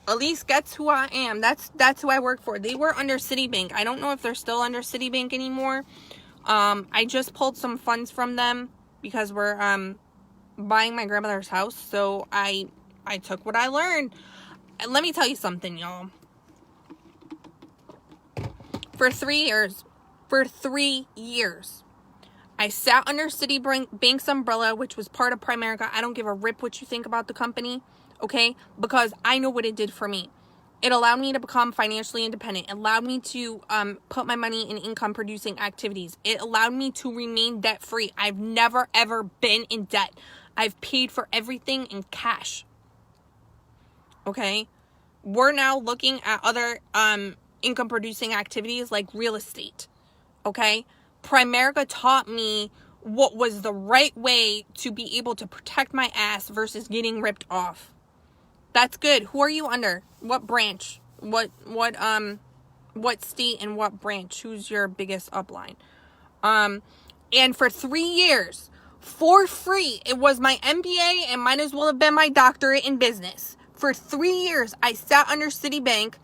Elise gets who I am. That's who I work for. They were under Citibank. I don't know if they're still under Citibank anymore. I just pulled some funds from them because we're buying my grandmother's house. So I took what I learned. And let me tell you something, y'all. For 3 years, I sat under Citibank's umbrella, which was part of Primerica. I don't give a rip what you think about the company. Okay, because I know what it did for me. It allowed me to become financially independent. It allowed me to put my money in income producing activities. It allowed me to remain debt free. I've never ever been in debt. I've paid for everything in cash. Okay, we're now looking at other income producing activities like real estate. Okay, Primerica taught me what was the right way to be able to protect my ass versus getting ripped off. That's good. Who are you under? What branch? What state and what branch? Who's your biggest upline? And for 3 years, for free, it was my MBA and might as well have been my doctorate in business. For 3 years, I sat under Citibank.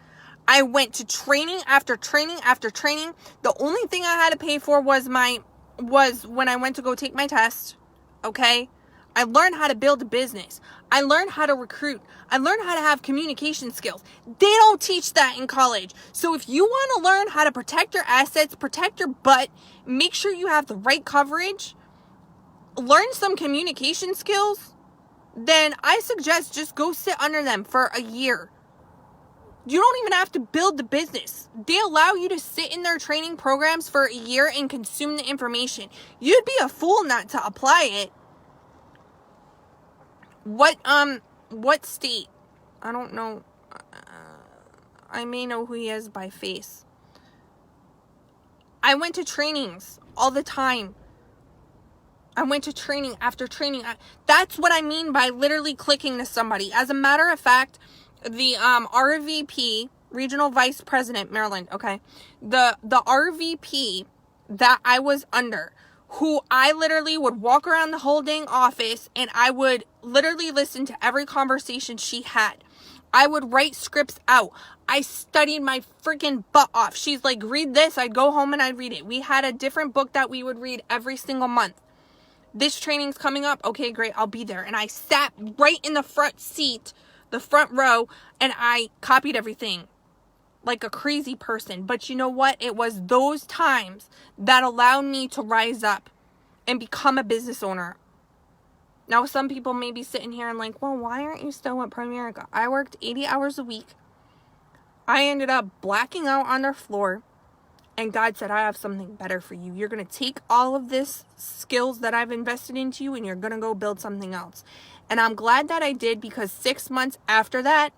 I went to training after training after training. The only thing I had to pay for was when I went to go take my test. Okay? I learned how to build a business. I learned how to recruit. I learned how to have communication skills. They don't teach that in college. So if you want to learn how to protect your assets, protect your butt, make sure you have the right coverage, learn some communication skills, then I suggest just go sit under them for a year. You don't even have to build the business. They allow you to sit in their training programs for a year and consume the information. You'd be a fool not to apply it. What state? I don't know. I may know who he is by face. I went to trainings all the time. I went to training after training. That's what I mean by literally clicking to somebody. As a matter of fact, the RVP, Regional Vice President, Maryland, okay, the RVP that I was under, who I literally would walk around the whole dang office and I would literally listen to every conversation she had. I would write scripts out. I studied my freaking butt off. She's like, read this. I'd go home and I'd read it. We had a different book that we would read every single month. This training's coming up. Okay, great. I'll be there. And I sat right in the front seat, the front row, and I copied everything like a crazy person. But you know what? It was those times that allowed me to rise up and become a business owner. Now, some people may be sitting here and like, well, why aren't you still at Primerica? I worked 80 hours a week. I ended up blacking out on their floor. And God said, I have something better for you. You're going to take all of this skills that I've invested into you and you're going to go build something else. And I'm glad that I did, because 6 months after that,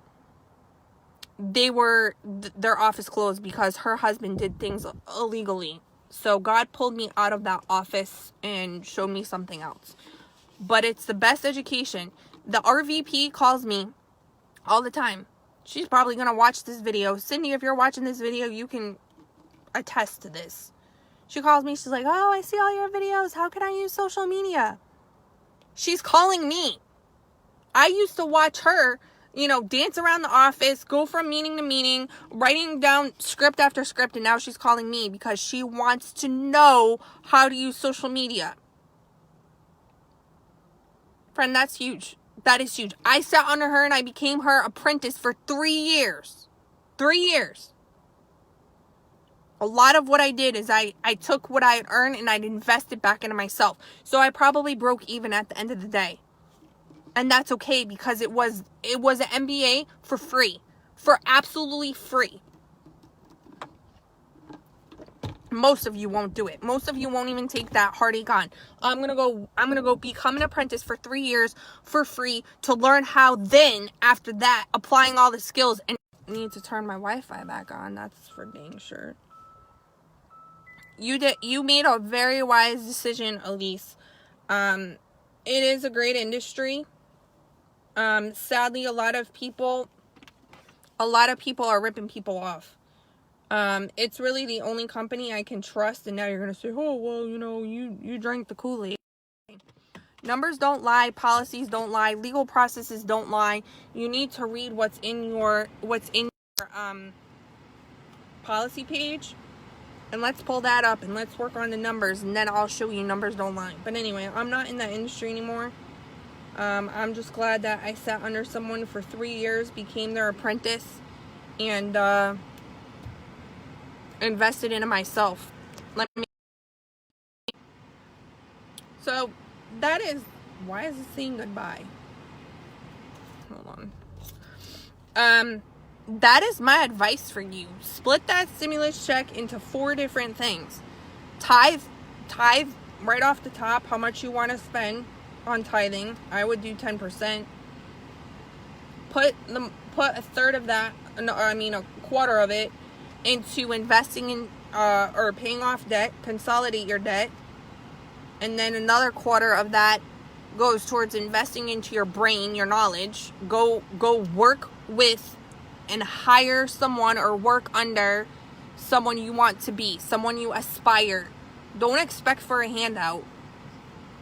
their office closed because her husband did things illegally. So God pulled me out of that office and showed me something else. But it's the best education. The RVP calls me all the time. She's probably going to watch this video. Cindy, if you're watching this video, you can attest to this. She calls me. She's like, oh, I see all your videos. How can I use social media? She's calling me. I used to watch her, dance around the office, go from meeting to meeting, writing down script after script, and now she's calling me because she wants to know how to use social media. Friend, that's huge. That is huge. I sat under her and I became her apprentice for 3 years. 3 years. A lot of what I did is I took what I had earned and I'd invested back into myself. So I probably broke even at the end of the day. And that's okay, because it was an MBA for free. For absolutely free. Most of you won't do it. Most of you won't even take that heartache on. I'm gonna go become an apprentice for 3 years for free to learn how, then after that, applying all the skills. And I need to turn my Wi-Fi back on. That's for dang sure. You made a very wise decision, Elise. It is a great industry. Sadly, a lot of people are ripping people off. It's really the only company I can trust. And now you're going to say, oh, well, you drank the Kool-Aid. Numbers don't lie. Policies don't lie. Legal processes don't lie. You need to read what's in your policy page. And let's pull that up and let's work on the numbers. And then I'll show you numbers don't lie. But anyway, I'm not in that industry anymore. I'm just glad that I sat under someone for 3 years, became their apprentice, and invested into myself. So that is, why is it saying goodbye? Hold on. That is my advice for you. Split that stimulus check into 4 different things. Tithe right off the top how much you want to spend on tithing. I would do 10%. Put a third of that, a quarter of it, into investing in or paying off debt. Consolidate your debt, and then another quarter of that goes towards investing into your brain, your knowledge. Go work with and hire someone or work under someone you want to be, someone you aspire. Don't expect for a handout.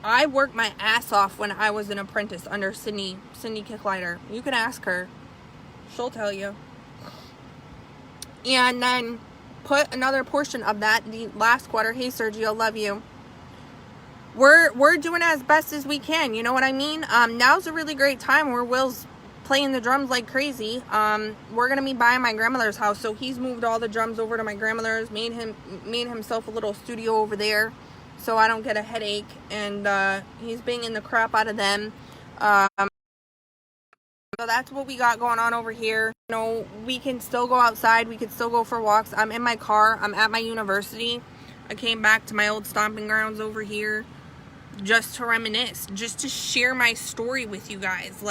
I worked my ass off when I was an apprentice under Cindy Kicklighter. You can ask her. She'll tell you. And then put another portion of that, the last quarter. Hey, Sergio, love you. We're doing as best as we can. You know what I mean? Now's a really great time where Will's playing the drums like crazy. We're gonna be buying my grandmother's house, so he's moved all the drums over to my grandmother's. Made himself a little studio over there, so I don't get a headache. And he's banging the crap out of them. So that's what we got going on over here. We can still go outside. We can still go for walks. I'm in my car. I'm at my university. I came back to my old stomping grounds over here just to reminisce, just to share my story with you guys.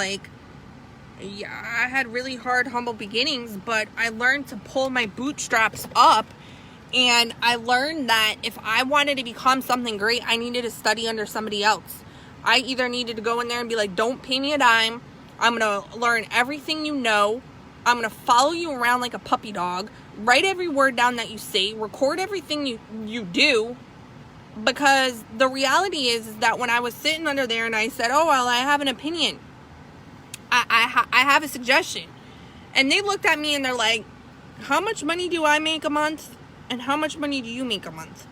Yeah, I had really hard, humble beginnings, but I learned to pull my bootstraps up, and I learned that if I wanted to become something great, I needed to study under somebody else. I either needed to go in there and be like, don't pay me a dime. I'm going to learn everything you know. I'm going to follow you around like a puppy dog. Write every word down that you say. Record everything you do. Because the reality is that when I was sitting under there and I said, oh, well, I have an opinion. I have a suggestion. And they looked at me and they're like, how much money do I make a month? And how much money do you make a month?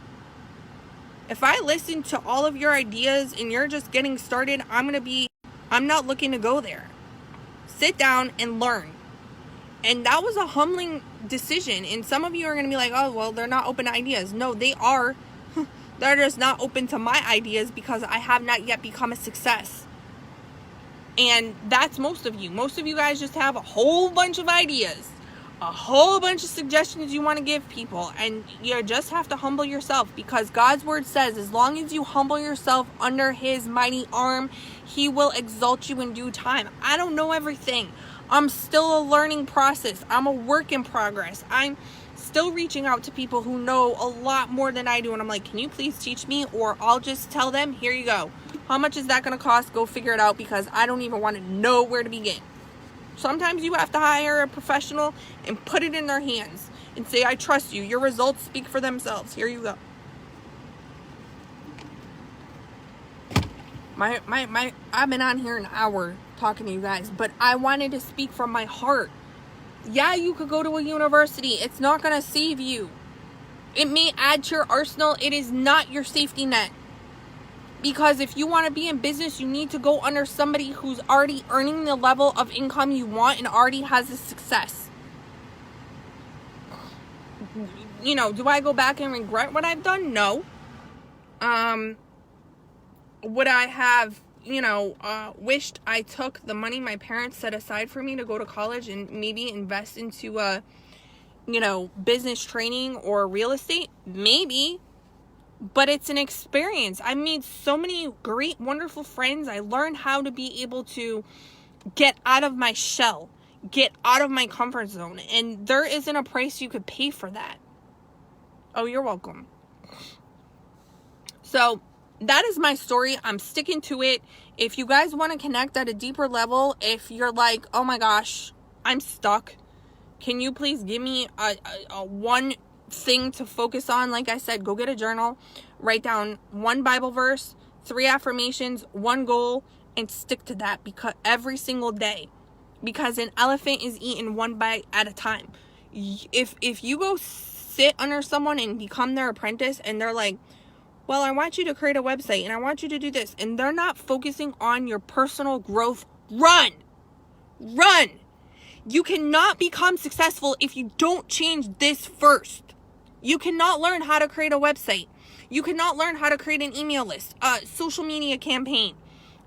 If I listen to all of your ideas and you're just getting started, I'm not looking to go there. Sit down and learn. And that was a humbling decision. And some of you are going to be like, oh, well, they're not open to ideas. No, they are. They're just not open to my ideas because I have not yet become a success. And that's most of you. Most of you guys just have a whole bunch of ideas. A whole bunch of suggestions you want to give people. And you just have to humble yourself, because God's word says as long as you humble yourself under his mighty arm, he will exalt you in due time. I don't know everything. I'm still a learning process. I'm a work in progress. I'm still reaching out to people who know a lot more than I do. And I'm like, can you please teach me? Or I'll just tell them, here you go. How much is that going to cost? Go figure it out, because I don't even want to know where to begin. Sometimes you have to hire a professional and put it in their hands and say, I trust you. Your results speak for themselves. Here you go. I've been on here an hour talking to you guys, but I wanted to speak from my heart. Yeah, you could go to a university. It's not going to save you. It may add to your arsenal. It is not your safety net. Because if you want to be in business, you need to go under somebody who's already earning the level of income you want and already has a success. Do I go back and regret what I've done? No. Would I have, wished I took the money my parents set aside for me to go to college and maybe invest into business training or real estate. Maybe. But it's an experience. I made so many great, wonderful friends. I learned how to be able to get out of my shell, get out of my comfort zone. And there isn't a price you could pay for that. Oh, you're welcome. So that is my story. I'm sticking to it. If you guys want to connect at a deeper level, if you're like, oh my gosh, I'm stuck, can you please give me a one thing to focus on? Like I said, go get a journal, write down one Bible verse, 3 affirmations, one goal, and stick to that because every single day. Because an elephant is eaten one bite at a time. If you go sit under someone and become their apprentice and they're like, well, I want you to create a website and I want you to do this, and they're not focusing on your personal growth, run. You cannot become successful if you don't change this first. You cannot learn how to create a website. You cannot learn how to create an email list, a social media campaign,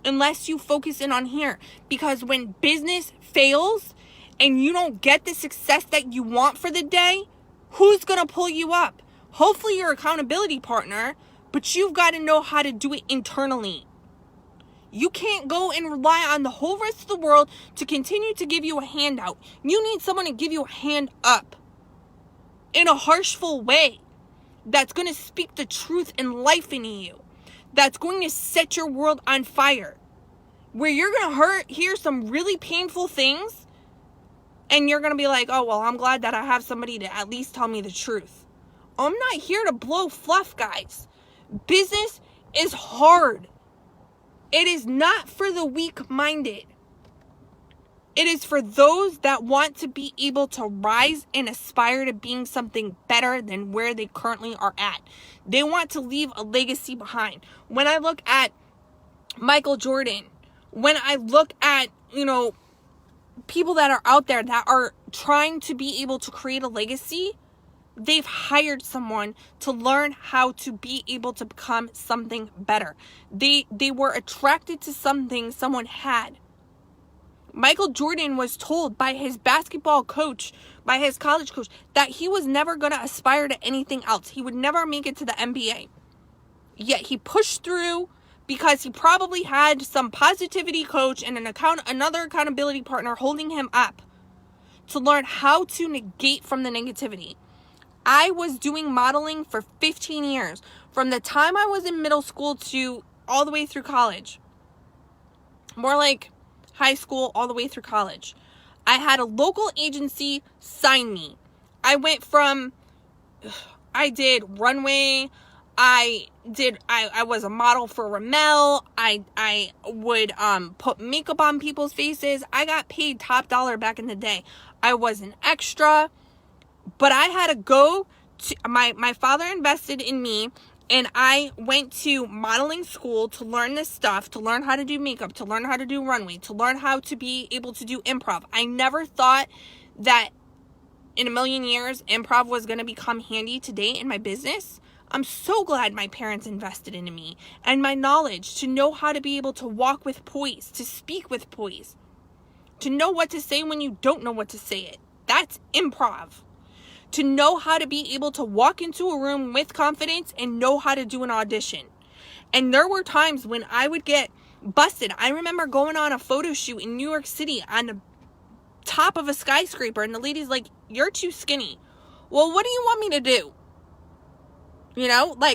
unless you focus in on here. Because when business fails and you don't get the success that you want for the day, who's going to pull you up? Hopefully your accountability partner, but you've got to know how to do it internally. You can't go and rely on the whole rest of the world to continue to give you a handout. You need someone to give you a hand up in a harshful way that's going to speak the truth and life into you, that's going to set your world on fire, where you're going to hear some really painful things, and you're going to be like, oh, well, I'm glad that I have somebody to at least tell me the truth. I'm not here to blow fluff, guys. Business is hard. It is not for the weak-minded. It is for those that want to be able to rise and aspire to being something better than where they currently are at. They want to leave a legacy behind. When I look at Michael Jordan, when I look at, people that are out there that are trying to be able to create a legacy, they've hired someone to learn how to be able to become something better. They were attracted to something someone had. Michael Jordan was told by his basketball coach, by his college coach, that he was never going to aspire to anything else. He would never make it to the NBA. Yet he pushed through because he probably had some positivity coach and another accountability partner holding him up to learn how to negate from the negativity. I was doing modeling for 15 years, from the time I was in middle school to all the way through college. More like high school all the way through college. I had a local agency sign me. I did runway. I was a model for Rimmel. I would put makeup on people's faces. I got paid top dollar back in the day. I was an extra, but I had to go to my father invested in me. And I went to modeling school to learn this stuff, to learn how to do makeup, to learn how to do runway, to learn how to be able to do improv. I never thought that in a million years, improv was going to become handy today in my business. I'm so glad my parents invested in me and my knowledge to know how to be able to walk with poise, to speak with poise, to know what to say when you don't know what to say it. That's improv. To know how to be able to walk into a room with confidence and know how to do an audition. And there were times when I would get busted. I remember going on a photo shoot in New York City on the top of a skyscraper, and the lady's like, you're too skinny. Well, what do you want me to do?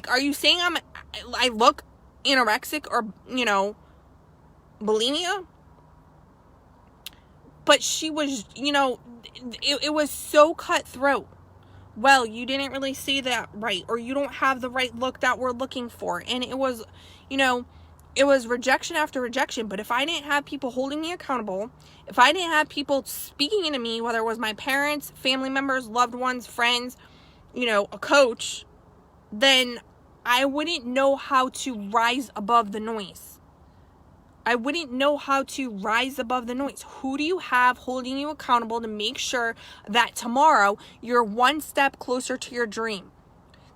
Are you saying I look anorexic or, bulimia? But she was, it was so cutthroat. Well, you didn't really say that right, or you don't have the right look that we're looking for. And it was, it was rejection after rejection. But if I didn't have people holding me accountable, if I didn't have people speaking into me, whether it was my parents, family members, loved ones, friends, a coach, then I wouldn't know how to rise above the noise. I wouldn't know how to rise above the noise. Who do you have holding you accountable to make sure that tomorrow you're one step closer to your dream?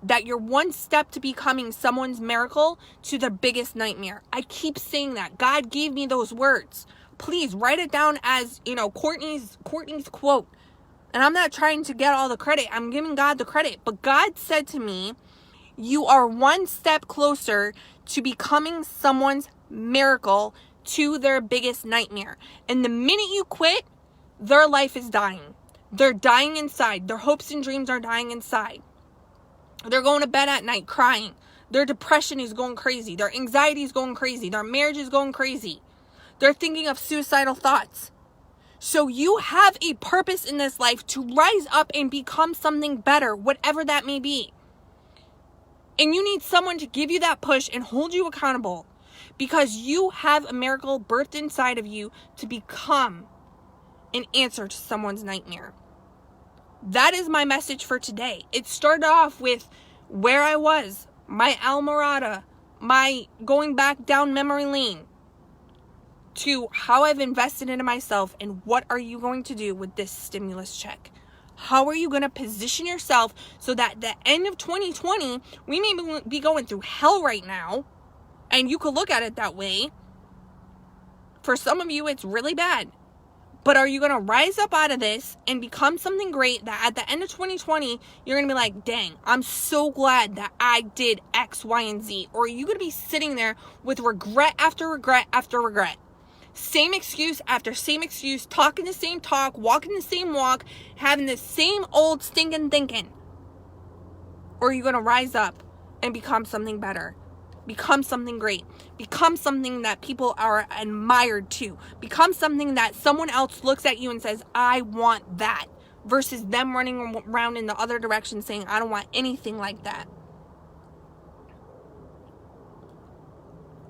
that you're one step to becoming someone's miracle to their biggest nightmare. I keep saying that. God gave me those words. Please write it down as, Courtney's quote. And I'm not trying to get all the credit. I'm giving God the credit. But God said to me, you are one step closer to becoming someone's miracle to their biggest nightmare. And the minute you quit, their life is dying. They're dying inside. Their hopes and dreams are dying inside. They're going to bed at night crying. Their depression is going crazy. Their anxiety is going crazy. Their marriage is going crazy. They're thinking of suicidal thoughts. So you have a purpose in this life to rise up and become something better, whatever that may be. And you need someone to give you that push and hold you accountable, because you have a miracle birthed inside of you to become an answer to someone's nightmare. That is my message for today. It started off with where I was, my Almirada, my going back down memory lane, to how I've invested into myself, and what are you going to do with this stimulus check? How are you going to position yourself so that at the end of 2020, we may be going through hell right now, and you could look at it that way. For some of you, it's really bad. But are you going to rise up out of this and become something great that at the end of 2020, you're going to be like, dang, I'm so glad that I did X, Y, and Z? Or are you going to be sitting there with regret after regret after regret? Same excuse after same excuse, talking the same talk, walking the same walk, having the same old stinking thinking? Or are you going to rise up and become something better? Become something great. Become something that people are admired to. Become something that someone else looks at you and says, I want that. Versus them running around in the other direction saying, I don't want anything like that.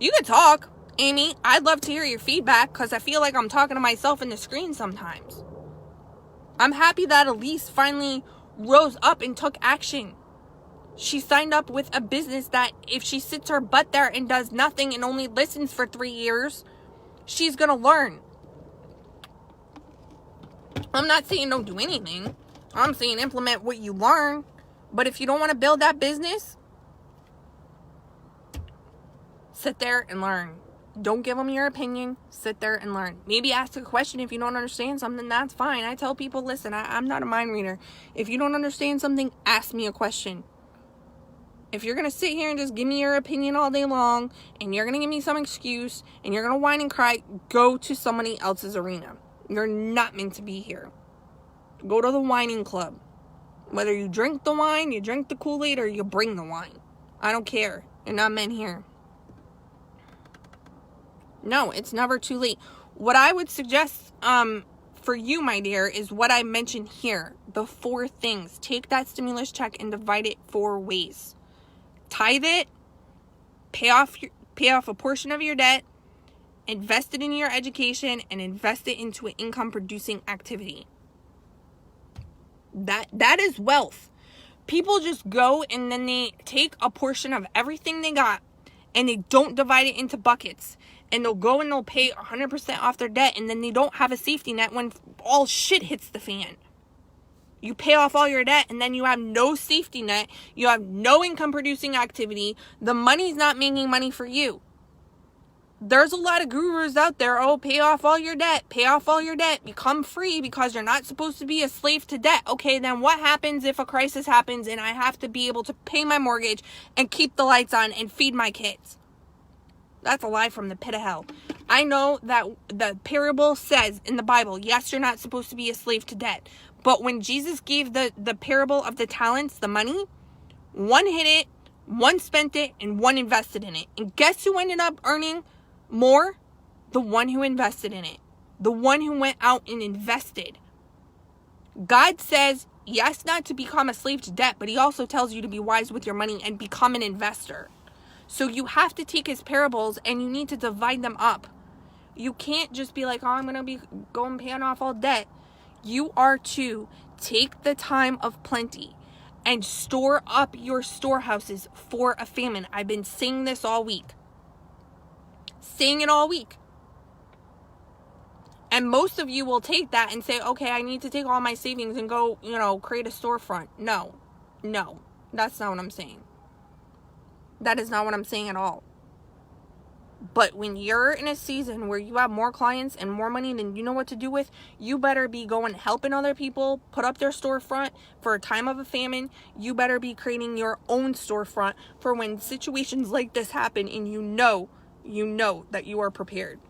You can talk, Amy. I'd love to hear your feedback, because I feel like I'm talking to myself in the screen sometimes. I'm happy that Elise finally rose up and took action. She signed up with a business that if she sits her butt there and does nothing and only listens for 3 years, she's going to learn. I'm not saying don't do anything. I'm saying implement what you learn. But if you don't want to build that business, sit there and learn. Don't give them your opinion. Sit there and learn. Maybe ask a question if you don't understand something. That's fine. I tell people, listen, I'm not a mind reader. If you don't understand something, ask me a question. If you're going to sit here and just give me your opinion all day long, and you're going to give me some excuse, and you're going to whine and cry, go to somebody else's arena. You're not meant to be here. Go to the whining club. Whether you drink the wine, you drink the Kool-Aid, or you bring the wine. I don't care. You're not meant here. No, it's never too late. What I would suggest for you, my dear, is what I mentioned here. The 4 things. Take that stimulus check and divide it 4 ways. Tithe it, pay off a portion of your debt, invest it in your education, and invest it into an income producing activity. That is wealth. People just go and then they take a portion of everything they got and they don't divide it into buckets, and they'll go and they'll pay 100% off their debt, and then they don't have a safety net when all shit hits the fan. You pay off all your debt, and then you have no safety net. You have no income producing activity. The money's not making money for you. There's a lot of gurus out there. Oh, pay off all your debt. Pay off all your debt. Become free because you're not supposed to be a slave to debt. Okay, then what happens if a crisis happens and I have to be able to pay my mortgage and keep the lights on and feed my kids? That's a lie from the pit of hell. I know that the parable says in the Bible, yes, you're not supposed to be a slave to debt. But when Jesus gave the parable of the talents, the money, one hid it, one spent it, and one invested in it. And guess who ended up earning more? The one who invested in it. The one who went out and invested. God says, yes, not to become a slave to debt, but he also tells you to be wise with your money and become an investor. So you have to take his parables and you need to divide them up. You can't just be like, oh, I'm going to be going paying off all debt. You are to take the time of plenty and store up your storehouses for a famine. I've been saying this all week. Saying it all week. And most of you will take that and say, okay, I need to take all my savings and go, create a storefront. No. That's not what I'm saying. That is not what I'm saying at all. But when you're in a season where you have more clients and more money than you know what to do with, you better be going helping other people put up their storefront for a time of a famine. You better be creating your own storefront for when situations like this happen, and you know that you are prepared.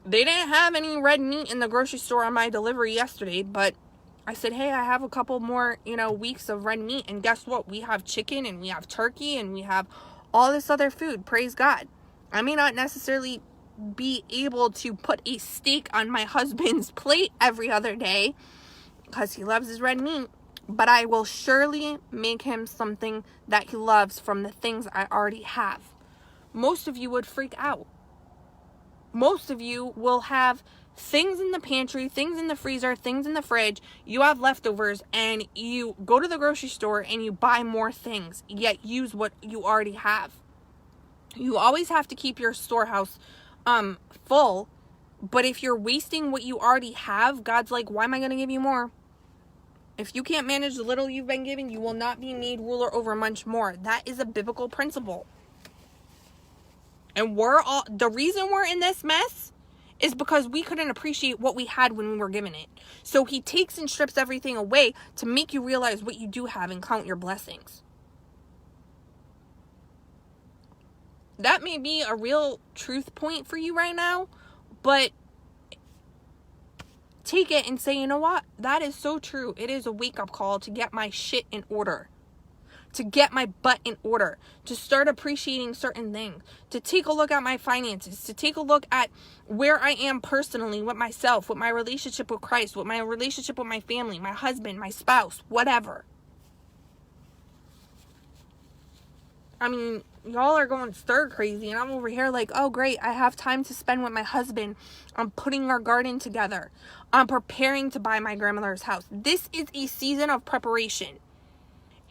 They didn't have any red meat in the grocery store on my delivery yesterday, but I said, hey, I have a couple more, weeks of red meat. And guess what? We have chicken and we have turkey and we have all this other food. Praise God. I may not necessarily be able to put a steak on my husband's plate every other day because he loves his red meat, but I will surely make him something that he loves from the things I already have. Most of you would freak out. Most of you will have things in the pantry, things in the freezer, things in the fridge. You have leftovers and you go to the grocery store and you buy more things, yet use what you already have. You always have to keep your storehouse full, but if you're wasting what you already have, God's like, why am I going to give you more? If you can't manage the little you've been given, you will not be made ruler over much more. That is a biblical principle. And the reason we're in this mess is because we couldn't appreciate what we had when we were given it. So he takes and strips everything away to make you realize what you do have and count your blessings. That may be a real truth point for you right now, but take it and say, you know what? That is so true. It is a wake-up call to get my shit in order. To get my butt in order, to start appreciating certain things, to take a look at my finances, to take a look at where I am personally with myself, with my relationship with Christ, with my relationship with my family, my husband, my spouse, whatever. I mean, y'all are going stir crazy, and I'm over here like, oh great, I have time to spend with my husband. I'm putting our garden together. I'm preparing to buy my grandmother's house. This is a season of preparation.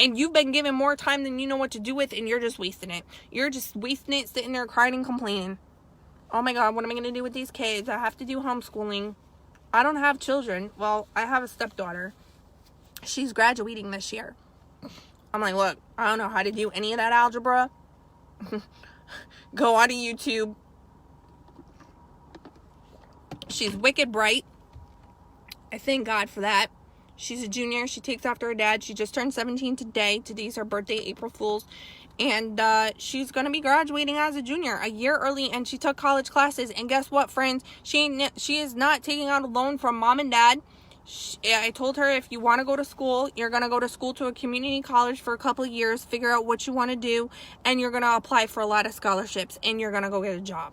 And you've been given more time than you know what to do with, and you're just wasting it. You're just wasting it sitting there crying and complaining. Oh my God, what am I going to do with these kids? I have to do homeschooling. I don't have children. Well, I have a stepdaughter. She's graduating this year. I'm like, look, I don't know how to do any of that algebra. Go on to YouTube. She's wicked bright. I thank God for that. She's a junior. She takes after her dad. She just turned 17 today. Today's her birthday, April Fool's. And she's going to be graduating as a junior a year early. And she took college classes. And guess what, friends? She is not taking out a loan from mom and dad. I told her, if you want to go to school, you're going to go to school to a community college for a couple of years. Figure out what you want to do. And you're going to apply for a lot of scholarships. And you're going to go get a job.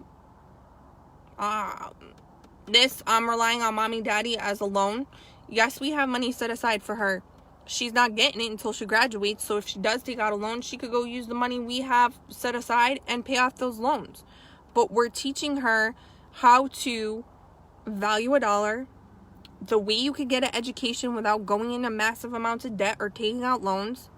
I'm relying on mommy, daddy as a loan. Yes, we have money set aside for her. She's not getting it until she graduates. So if she does take out a loan, she could go use the money we have set aside and pay off those loans. But we're teaching her how to value a dollar, the way you could get an education without going into massive amounts of debt or taking out loans.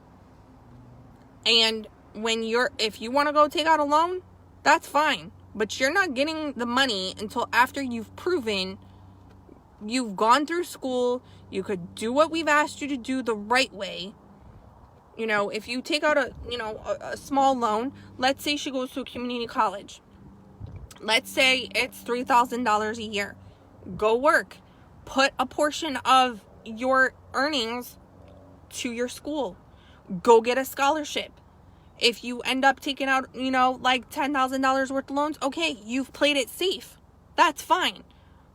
And if you want to go take out a loan, that's fine. But you're not getting the money until after you've proven you've gone through school, you could do what we've asked you to do the right way. If you take out a small loan, let's say she goes to a community college. Let's say it's $3,000 a year. Go work. Put a portion of your earnings to your school. Go get a scholarship. If you end up taking out, like $10,000 worth of loans, okay, you've played it safe. That's fine.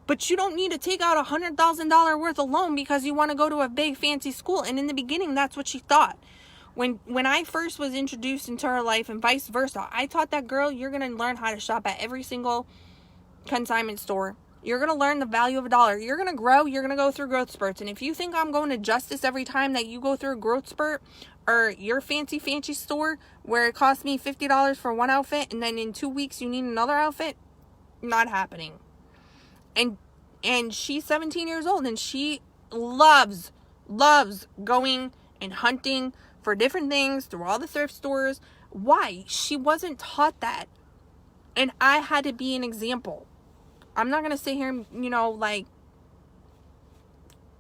But you don't need to take out $100,000 worth of loan because you want to go to a big fancy school. And in the beginning, that's what she thought. When I first was introduced into her life and vice versa, I taught that girl, you're going to learn how to shop at every single consignment store. You're going to learn the value of a dollar. You're going to grow. You're going to go through growth spurts. And if you think I'm going to Justice every time that you go through a growth spurt, or your fancy store where it costs me $50 for one outfit and then in 2 weeks you need another outfit, not happening. And she's 17 years old and she loves going and hunting for different things through all the thrift stores. Why? She wasn't taught that. And I had to be an example. I'm not going to sit here and,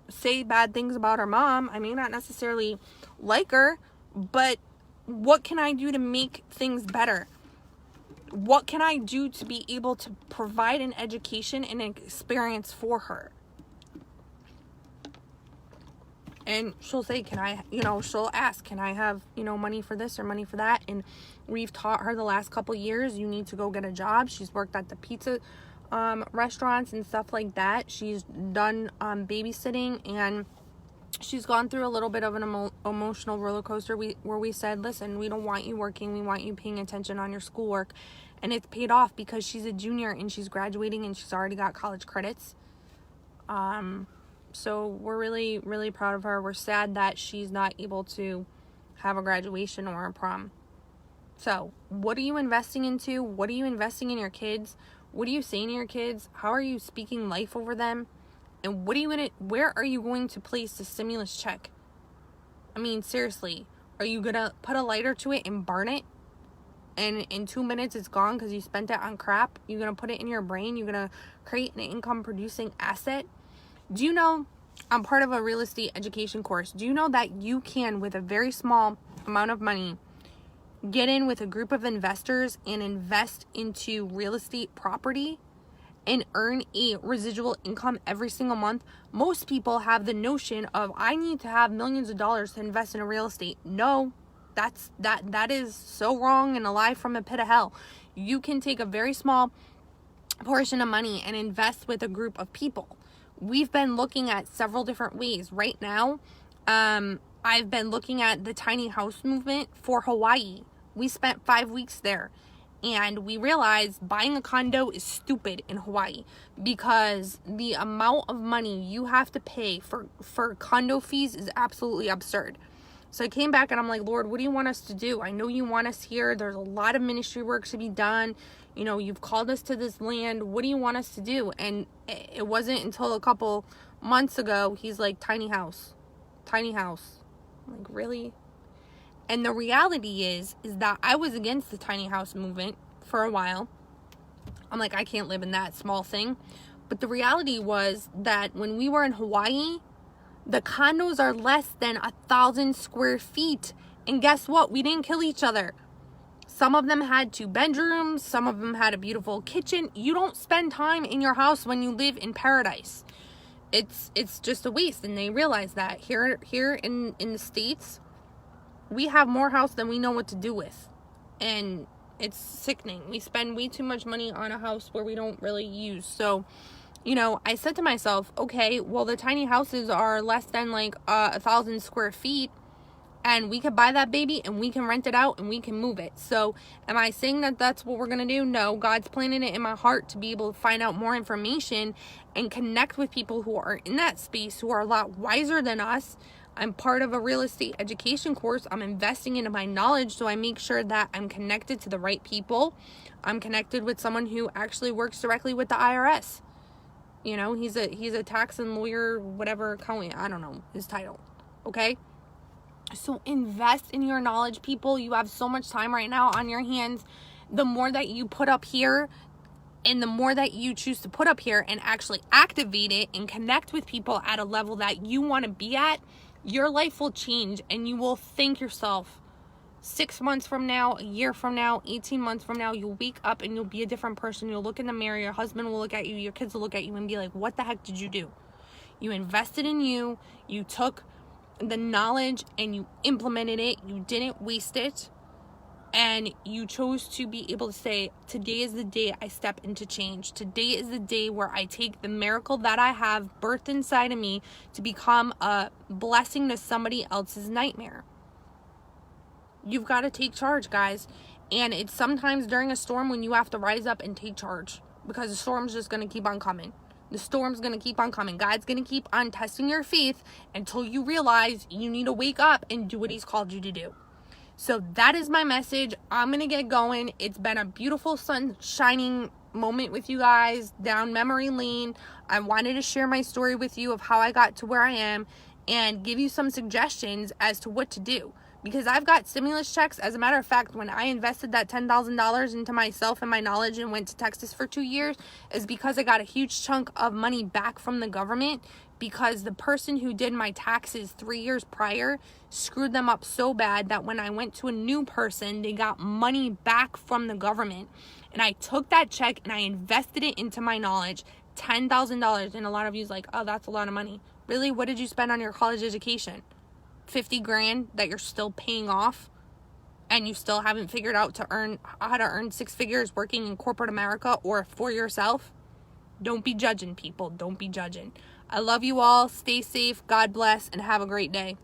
say bad things about her mom. I may not necessarily like her, but what can I do to make things better? What can I do to be able to provide an education and an experience for her? And she'll say, can I, she'll ask, can I have, money for this or money for that? And we've taught her the last couple years, you need to go get a job. She's worked at the pizza restaurants and stuff like that. She's done babysitting, and she's gone through a little bit of an emotional roller coaster where we said, listen, we don't want you working. We want you paying attention on your schoolwork. And it's paid off because she's a junior and she's graduating and she's already got college credits. So we're really, really proud of her. We're sad that she's not able to have a graduation or a prom. So what are you investing into? What are you investing in your kids? What are you saying to your kids? How are you speaking life over them? And where are you going to place the stimulus check? I mean, seriously, are you going to put a lighter to it and burn it? And in 2 minutes it's gone because you spent it on crap? You're going to put it in your brain? You're going to create an income producing asset? Do you know, I'm part of a real estate education course. Do you know that you can, with a very small amount of money, get in with a group of investors and invest into real estate property and earn a residual income every single month? Most people have the notion of, I need to have millions of dollars to invest in a real estate. No, that is so wrong and a lie from a pit of hell. You can take a very small portion of money and invest with a group of people. We've been looking at several different ways. Right now, I've been looking at the tiny house movement for Hawaii. We spent 5 weeks there, and we realized buying a condo is stupid in Hawaii because the amount of money you have to pay for condo fees is absolutely absurd. So I came back and I'm like, Lord, what do you want us to do? I know you want us here. There's a lot of ministry work to be done. You've called us to this land. What do you want us to do? And it wasn't until a couple months ago, he's like, tiny house. I'm like, really? And the reality is that I was against the tiny house movement for a while. I'm like, I can't live in that small thing. But the reality was that when we were in Hawaii, the condos are less than 1,000 square feet. And guess what? We didn't kill each other. Some of them had 2 bedrooms. Some of them had a beautiful kitchen. You don't spend time in your house when you live in paradise. It's just a waste. And they realize that here in the States, we have more house than we know what to do with. And it's sickening. We spend way too much money on a house where we don't really use. So, I said to myself, okay, well, the tiny houses are less than like 1,000 square feet, and we could buy that baby and we can rent it out and we can move it. So am I saying that that's what we're going to do? No, God's planted it in my heart to be able to find out more information and connect with people who are in that space, who are a lot wiser than us. I'm part of a real estate education course. I'm investing into my knowledge, so I make sure that I'm connected to the right people. I'm connected with someone who actually works directly with the IRS. He's a tax and lawyer, whatever, accountant, I don't know his title. Okay? So invest in your knowledge, people. You have so much time right now on your hands. The more that you put up here, and the more that you choose to put up here and actually activate it and connect with people at a level that you want to be at, your life will change, and you will thank yourself. 6 months from now, a year from now, 18 months from now, you'll wake up and you'll be a different person. You'll look in the mirror, your husband will look at you, your kids will look at you and be like, what the heck did you do? You invested in you, you took the knowledge and you implemented it, you didn't waste it, and you chose to be able to say, today is the day I step into change. Today is the day where I take the miracle that I have birthed inside of me to become a blessing to somebody else's nightmare. You've got to take charge, guys. And it's sometimes during a storm when you have to rise up and take charge, because the storm's just going to keep on coming. The storm's going to keep on coming. God's going to keep on testing your faith until you realize you need to wake up and do what he's called you to do. So that is my message. I'm going to get going. It's been a beautiful sun shining moment with you guys down memory lane. I wanted to share my story with you of how I got to where I am and give you some suggestions as to what to do. Because I've got stimulus checks. As a matter of fact, when I invested that $10,000 into myself and my knowledge and went to Texas for 2 years, is because I got a huge chunk of money back from the government because the person who did my taxes 3 years prior screwed them up so bad that when I went to a new person, they got money back from the government. And I took that check and I invested it into my knowledge, $10,000. And a lot of you's like, oh, that's a lot of money. Really? What did you spend on your college education? 50 grand that you're still paying off, and you still haven't figured out how to earn 6 figures working in corporate America or for yourself? Don't be judging, people. Don't be judging. I love you all. Stay safe. God bless, and have a great day.